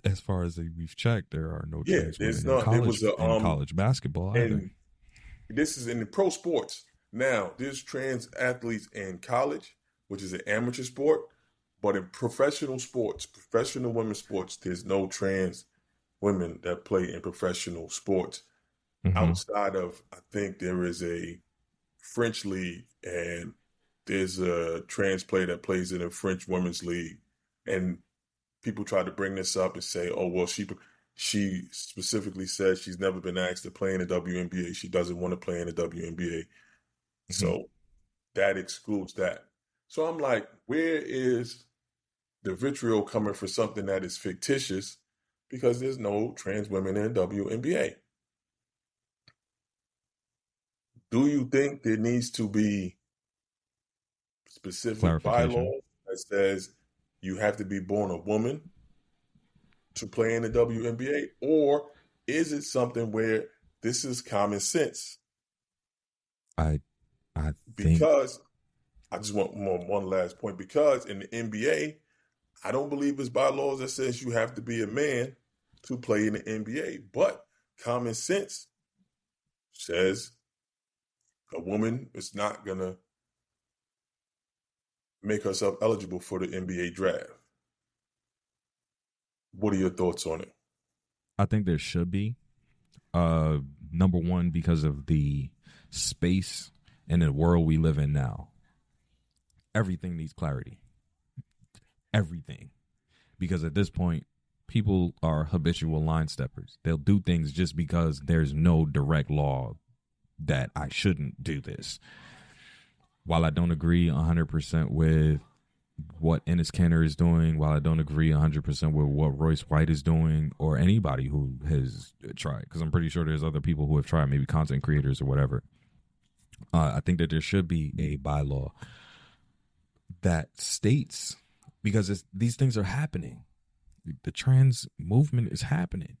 as far as we've checked, there are no Yeah, trans there's women in not. There was a college basketball either. and this is in the pro sports. Now, there's trans athletes in college, which is an amateur sport, but in professional sports, professional women's sports, there's no trans women that play in professional sports. Mm-hmm. Outside of, I think there is a French league, and there's a trans player that plays in a French women's league, and people try to bring this up and say, "Oh, well, she specifically says she's never been asked to play in the WNBA. She doesn't want to play in the WNBA, Mm-hmm. so that excludes that." So I'm like, where is the vitriol coming for something that is fictitious? Because there's no trans women in the WNBA. Do you think there needs to be specific Clarification. bylaws that says you have to be born a woman to play in the WNBA, or is it something where this is common sense? I I think Because I just want one last point. Because in the NBA, I don't believe it's bylaws that says you have to be a man to play in the NBA, but common sense says a woman is not gonna make herself eligible for the NBA draft. What are your thoughts on it? I think there should be. Uh, Number one, because of the space and the world we live in now. Everything needs clarity. Everything. Because at this point, people are habitual line steppers. They'll do things just because there's no direct law that I shouldn't do this. While I don't agree 100% with what Ennis Canner is doing, while I don't agree 100% with what Royce White is doing, or anybody who has tried, because I'm pretty sure there's other people who have tried, maybe content creators or whatever. I think that there should be a bylaw that states, because these things are happening. The trans movement is happening.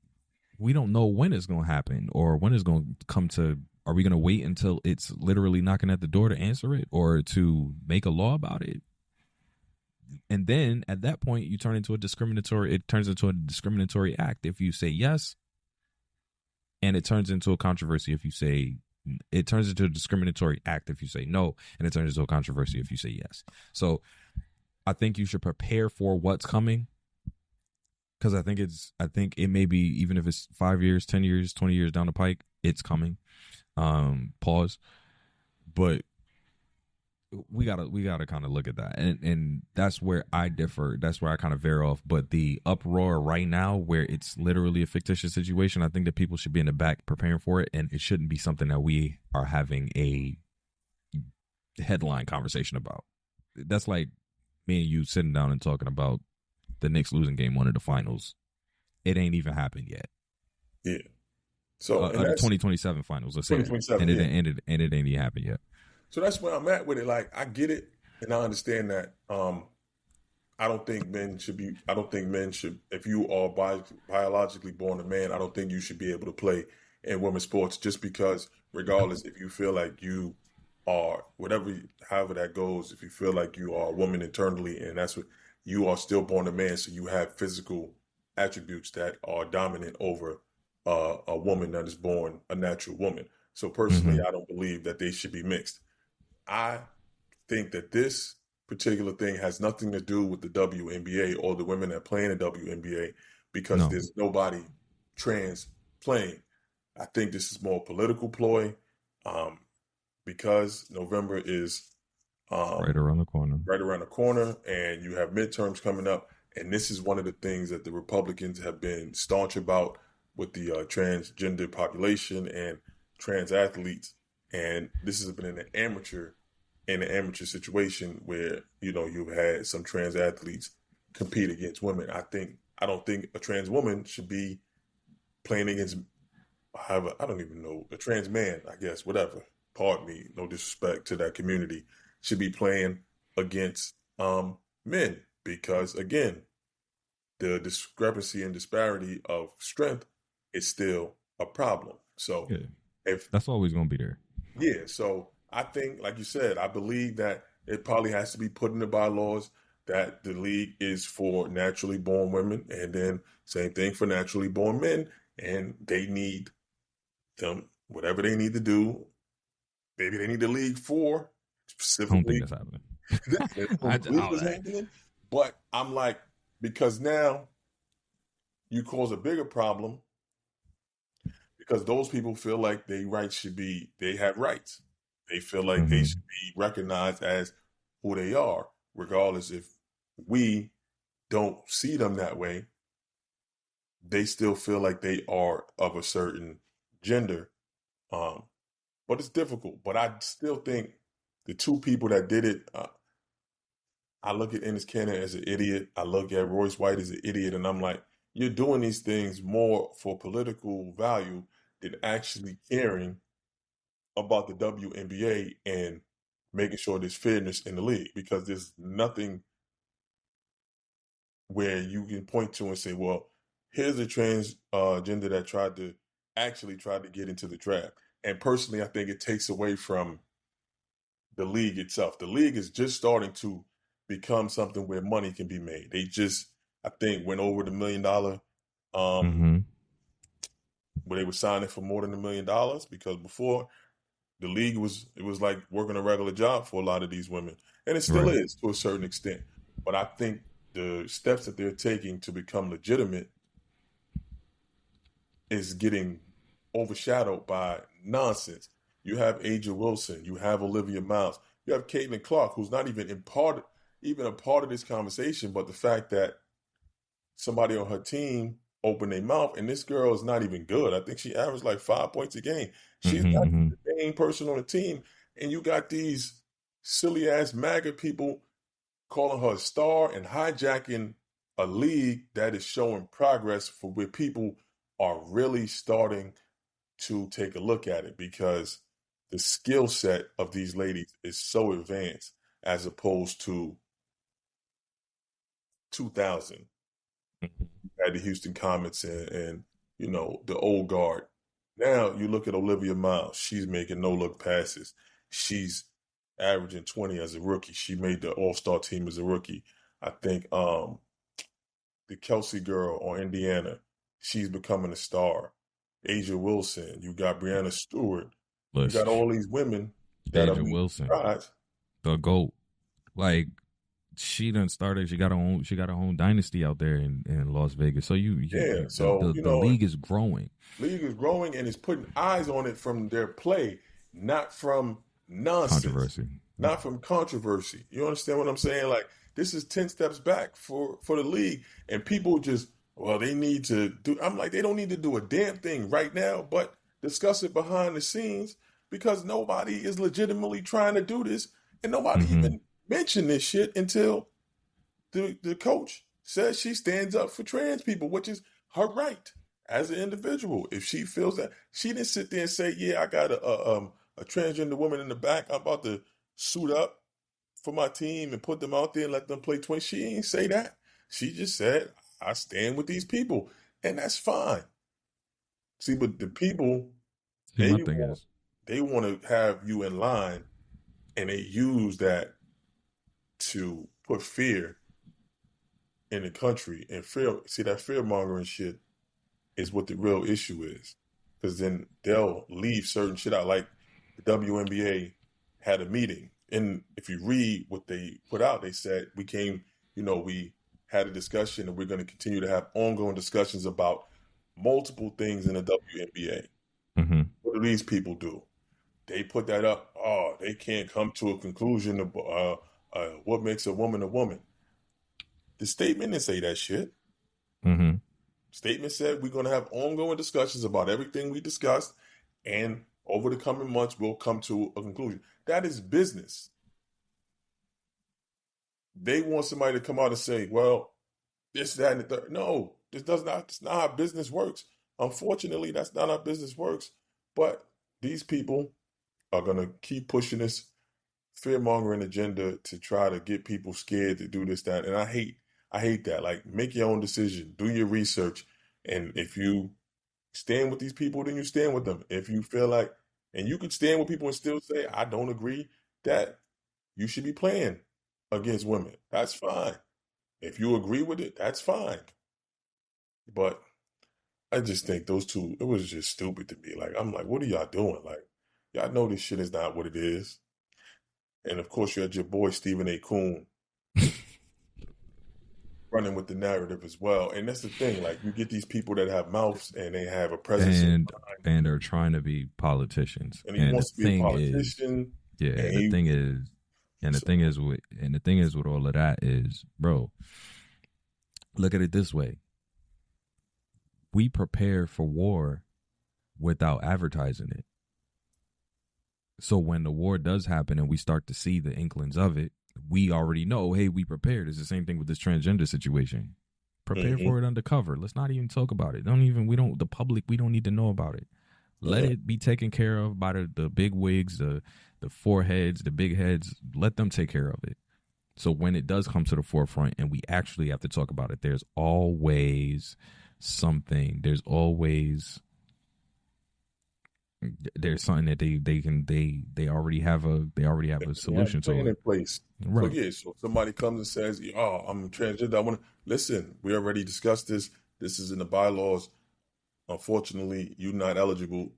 We don't know when it's going to happen or when it's going to come to. Are we going to wait until it's literally knocking at the door to answer it or to make a law about it? And then at that point, it turns into a discriminatory act if you say yes. And it turns into a controversy if you say, it turns into a discriminatory act if you say no. And it turns into a controversy if you say yes. So I think you should prepare for what's coming. Because I think it may be, even if it's 5 years, 10 years, 20 years down the pike, it's coming. Pause. But we gotta kind of look at that, and that's where I differ. That's where I kind of veer off. But the uproar right now, where it's literally a fictitious situation, I think that people should be in the back preparing for it, and it shouldn't be something that we are having a headline conversation about. That's like me and you sitting down and talking about the Knicks losing game one of the finals. It ain't even happened yet. Yeah. So the 2027 finals, let's say, and it ain't even happened yet. So that's where I'm at with it. Like, I get it, and I understand that. I don't think men should. If you are biologically born a man, I don't think you should be able to play in women's sports. Just because, regardless, if you feel like you are however that goes, if you feel like you are a woman internally, and that's what you are, still born a man, so you have physical attributes that are dominant over a woman that is born a natural woman. So personally, I don't believe that they should be mixed. I think that this particular thing has nothing to do with the WNBA or the women that play in the WNBA, because there's nobody trans playing. I think this is more political ploy, because November is right around the corner, and you have midterms coming up, and this is one of the things that the Republicans have been staunch about with the transgender population and trans athletes. And this has been in an amateur situation where, you've had some trans athletes compete against women. I don't think a trans woman should be playing against, I don't even know, a trans man, I guess, whatever. Pardon me, no disrespect to that community, should be playing against men, because, again, the discrepancy and disparity of strength is still a problem. So if that's always going to be there. Yeah, so I think, like you said, I believe that it probably has to be put in the bylaws that the league is for naturally born women, and then same thing for naturally born men, and they need them, whatever they need to do. Maybe they need the league for specifically. I don't think that's happening. But I'm like, because now you cause a bigger problem, because those people feel like they have rights. They feel like they should be recognized as who they are, regardless if we don't see them that way. They still feel like they are of a certain gender. But it's difficult. But I still think the two people that did it, I look at Ennis Canner as an idiot. I look at Royce White as an idiot, and I'm like, you're doing these things more for political value than actually caring about the WNBA and making sure there's fairness in the league, because there's nothing where you can point to and say, well, here's a transgender that tried to get into the draft. And personally, I think it takes away from the league itself. The league is just starting to become something where money can be made. They just, I think, went over the $1 million, where they were signing for more than $1 million, because before the league was like working a regular job for a lot of these women, and it still is to a certain extent. But I think the steps that they're taking to become legitimate is getting overshadowed by nonsense. You have Aja Wilson, you have Olivia Miles, you have Caitlin Clark, who's not even a part of this conversation, but the fact that somebody on her team opened their mouth, and this girl is not even good. I think she averaged like 5 points a game. She's not the main person on the team, and you got these silly ass MAGA people calling her a star and hijacking a league that is showing progress for where people are really starting to take a look at it because the skill set of these ladies is so advanced as opposed to 2000. Had the Houston Comets and the old guard. Now you look at Olivia Miles. She's making no look passes. She's averaging 20 as a rookie. She made the All-Star team as a rookie. I think the Kelsey girl on Indiana, she's becoming a star. Asia Wilson. You got Brianna Stewart. You got all these women that are Asia being Wilson, surprised. the GOAT. Like, she done started. She got her own dynasty out there in Las Vegas. So the league is growing. League is growing and is putting eyes on it from their play, not from nonsense, not from controversy. You understand what I'm saying? Like, this is 10 steps back for the league, and people just, well, they need to do. I'm like, they don't need to do a damn thing right now, but discuss it behind the scenes because nobody is legitimately trying to do this, and nobody even mentioned this shit until the coach says she stands up for trans people, which is her right as an individual. If she feels that, she didn't sit there and say, yeah, I got a transgender woman in the back. I'm about to suit up for my team and put them out there and let them play twins. She ain't say that. She just said, I stand with these people. And that's fine. See, but the people, they want to have you in line, and they use that to put fear in the country. And that fear mongering shit is what the real issue is. Because then they'll leave certain shit out. Like the WNBA had a meeting. And if you read what they put out, they said we had a discussion and we're going to continue to have ongoing discussions about multiple things in the WNBA. What do these people do? They put that up. Oh, they can't come to a conclusion of what makes a woman a woman. The statement didn't say that shit. Statement said we're going to have ongoing discussions about everything we discussed, and over the coming months, we'll come to a conclusion. That is business. They want somebody to come out and say, well, this, that, and the third. No, that's not how business works. Unfortunately, that's not how business works. But these people are going to keep pushing this fear-mongering agenda to try to get people scared to do this, that. And I hate that. Like, make your own decision. Do your research. And if you stand with these people, then you stand with them. If you feel like, and you could stand with people and still say, I don't agree that you should be playing against women. That's fine. If you agree with it, that's fine. But I just think those two, it was just stupid to me. Like, I'm like, what are y'all doing? Like, y'all know this shit is not what it is. And of course, you had your boy, Stephen A. Coon, running with the narrative as well. And that's the thing. Like, you get these people that have mouths and they have a presence. And they're trying to be politicians. And he wants to be a politician. The thing is with all of that is, bro, look at it this way. We prepare for war without advertising it. So when the war does happen and we start to see the inklings of it, we already know, hey, we prepared. It's the same thing with this transgender situation. Prepare for it undercover. Let's not even talk about it. The public, we don't need to know about it. Let it be taken care of by the big wigs, the foreheads, the big heads. Let them take care of it. So when it does come to the forefront and we actually have to talk about it, there's always something. There's something that they already have a solution to it in place. Right. So somebody comes and says, "Oh, I'm transgender. I want to listen. We already discussed this. This is in the bylaws. Unfortunately, you're not eligible.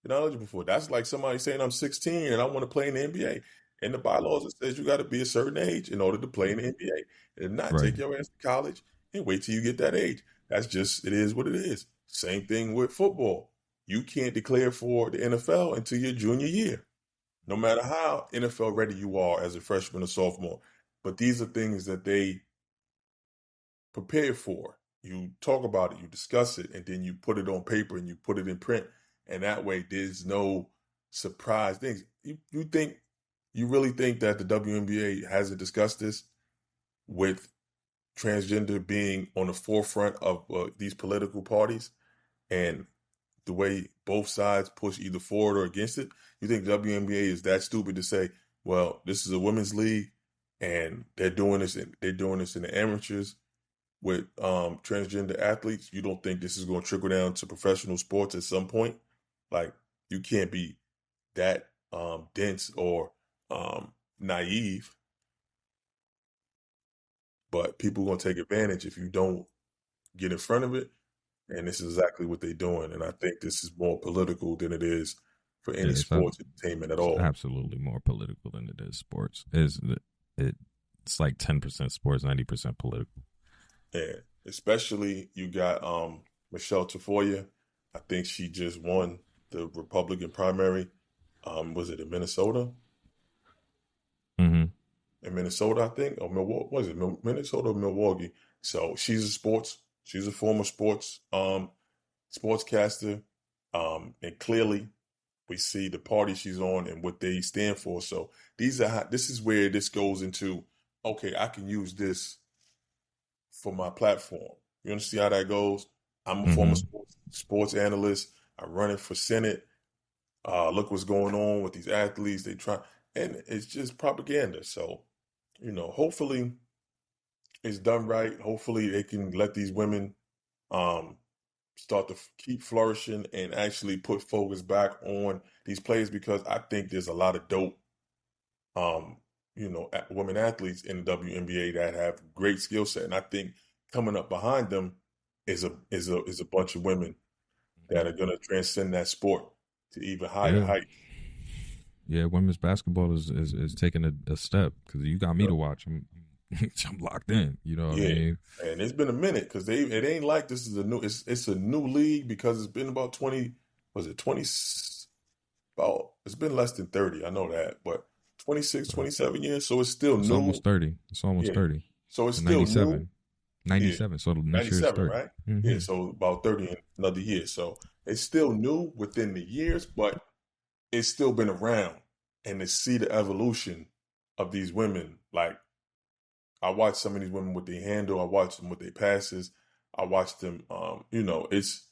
You're not eligible for it." That's like somebody saying, "I'm 16 and I want to play in the NBA." In the bylaws, it says you got to be a certain age in order to play in the NBA. And if not, take your ass to college and wait till you get that age. That's just, it is what it is. Same thing with football. You can't declare for the NFL until your junior year, no matter how NFL ready you are as a freshman or sophomore. But these are things that they prepare for. You talk about it, you discuss it, and then you put it on paper and you put it in print. And that way there's no surprise things. You really think that the WNBA hasn't discussed this? with transgender being on the forefront of these political parties and the way both sides push either forward or against it, you think WNBA is that stupid to say, well, this is a women's league and they're doing this in the amateurs with transgender athletes? You don't think this is going to trickle down to professional sports at some point? Like, you can't be that dense or naive, but people are going to take advantage if you don't get in front of it. And this is exactly what they're doing. And I think this is more political than it is for any Yeah, sports entertainment at it's all. absolutely more political than it is sports. It's like 10% sports, 90% political. Yeah, especially you got Michelle Tafoya. I think she just won the Republican primary. Was it in Minnesota? Mm-hmm. In Minnesota, I think, or Milwaukee. Was it Minnesota or Milwaukee? So she's a former sportscaster, and clearly we see the party she's on and what they stand for. So this is where this goes into. Okay, I can use this for my platform. You understand how that goes? I'm a former Mm-hmm. sports analyst. I'm running for Senate. Look what's going on with these athletes. They try, and it's just propaganda. So, hopefully it's done right. Hopefully they can let these women um, start to keep flourishing and actually put focus back on these players, because I think there's a lot of dope, um, women athletes in the WNBA that have great skill set, and I think coming up behind them is a bunch of women that are going to transcend that sport to even higher Yeah. heights. Yeah, women's basketball is taking a step, because you got me to watch. I'm locked in. You know what I Yeah, mean? and it's been a minute because it ain't like this is it's a new league, because it's been about 20, was it 20, about, it's been less than 30, I know that, but 26, But 27 years, so it's still it's new. almost 30. It's almost Yeah, 30. so it's In still new. 97. Yeah, 97. So next year is 97, 30. right? Yeah, Mm-hmm. so about 30 in another year. So it's still new within the years, but it's still been around. And to see the evolution of these women, like, I watch some of these women with their handle, I watch them with their passes, I watch them, it's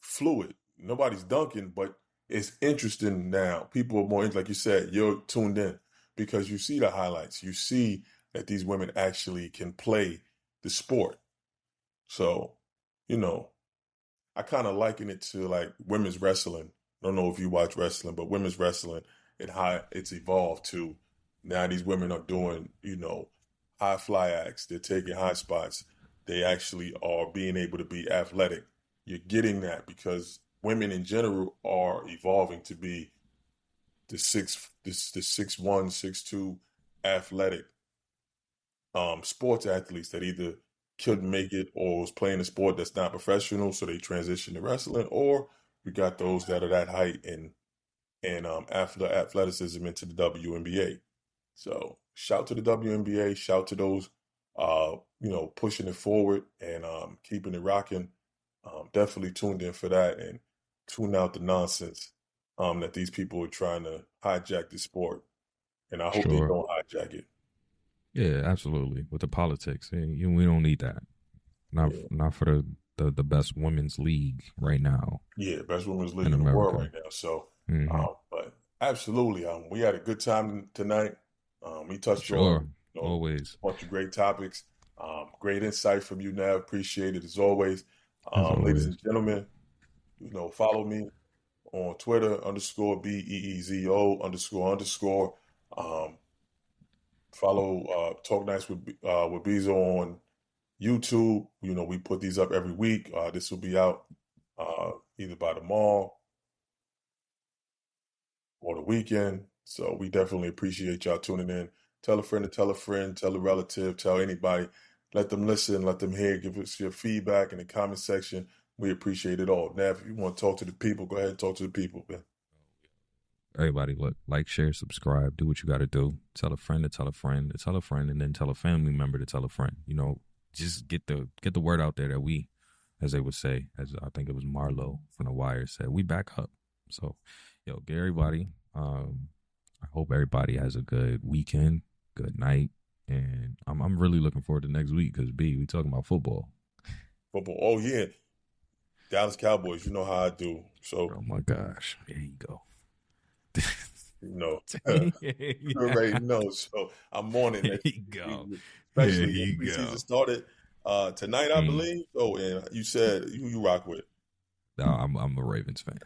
fluid. Nobody's dunking, but it's interesting now. People are more, like you said, you're tuned in because you see the highlights. You see that these women actually can play the sport. So, you know, I kind of liken it to like women's wrestling. I don't know if you watch wrestling, but women's wrestling and how it's evolved to now these women are doing, high fly acts. They're taking high spots. They actually are being able to be athletic. You're getting that because women in general are evolving to be the 6'1", 6'2" athletic sports athletes that either couldn't make it or was playing a sport that's not professional, so they transition to wrestling, or we got those that are that height and athleticism into the WNBA. So shout to the WNBA, shout to those pushing it forward and keeping it rocking. Definitely tuned in for that and tune out the nonsense that these people are trying to hijack the sport. And I hope they Sure. don't hijack it. Yeah, absolutely. With the politics, we don't need that. Yeah. Not for the best women's league right now Yeah, best women's league in in the world America. right now. So, Mm-hmm. but absolutely, we had a good time tonight. We touched Sure. on Always. a bunch of great topics. Great insight from you, Nev. Appreciate it as always. As Ladies always. and gentlemen, follow me on Twitter _BEEZO___. Um, follow Talk Nights with Beezo on YouTube. We put these up every week. This will be out either by tomorrow or the weekend. So we definitely appreciate y'all tuning in. Tell a friend to tell a friend, tell a relative, tell anybody. Let them listen, let them hear, give us your feedback in the comment section. We appreciate it all. Now, if you want to talk to the people, go ahead and talk to the people, man. Everybody, look, like, share, subscribe, do what you got to do. Tell a friend to tell a friend to tell a friend, and then tell a family member to tell a friend. Just get the word out there that we, as they would say, as I think it was Marlo from The Wire said, we back up. So, get everybody. I hope everybody has a good weekend, good night, and I'm really looking forward to next week because we talking about football. Football. Oh yeah, Dallas Cowboys. You know how I do. So Oh my gosh, there you go. you know, you already Yeah. know. So I'm on it There next you week, go. There especially when you preseason go. started tonight, I Mm. believe. Oh, and you said you rock with. No, I'm a Ravens fan.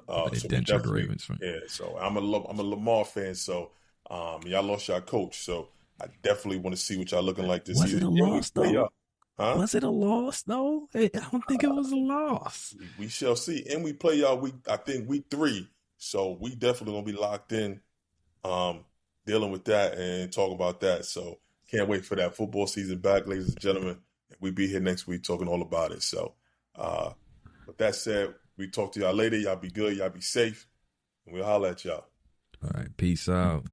I'm an So we indentured definitely, Ravens fan. yeah. So I'm a Lamar fan. So y'all lost your coach. So I definitely want to see what y'all looking like this Was it season. a And we loss play though? y'all, huh? Was it a loss though? I don't think it was a loss. We shall see. And we play y'all week. I think week 3. So we definitely gonna be locked in, um, dealing with that and talk about that. So can't wait for that football season back, ladies and gentlemen. We be here next week talking all about it. So, with that said, we talk to y'all later. Y'all be good. Y'all be safe. And we'll holler at y'all. All right, peace out.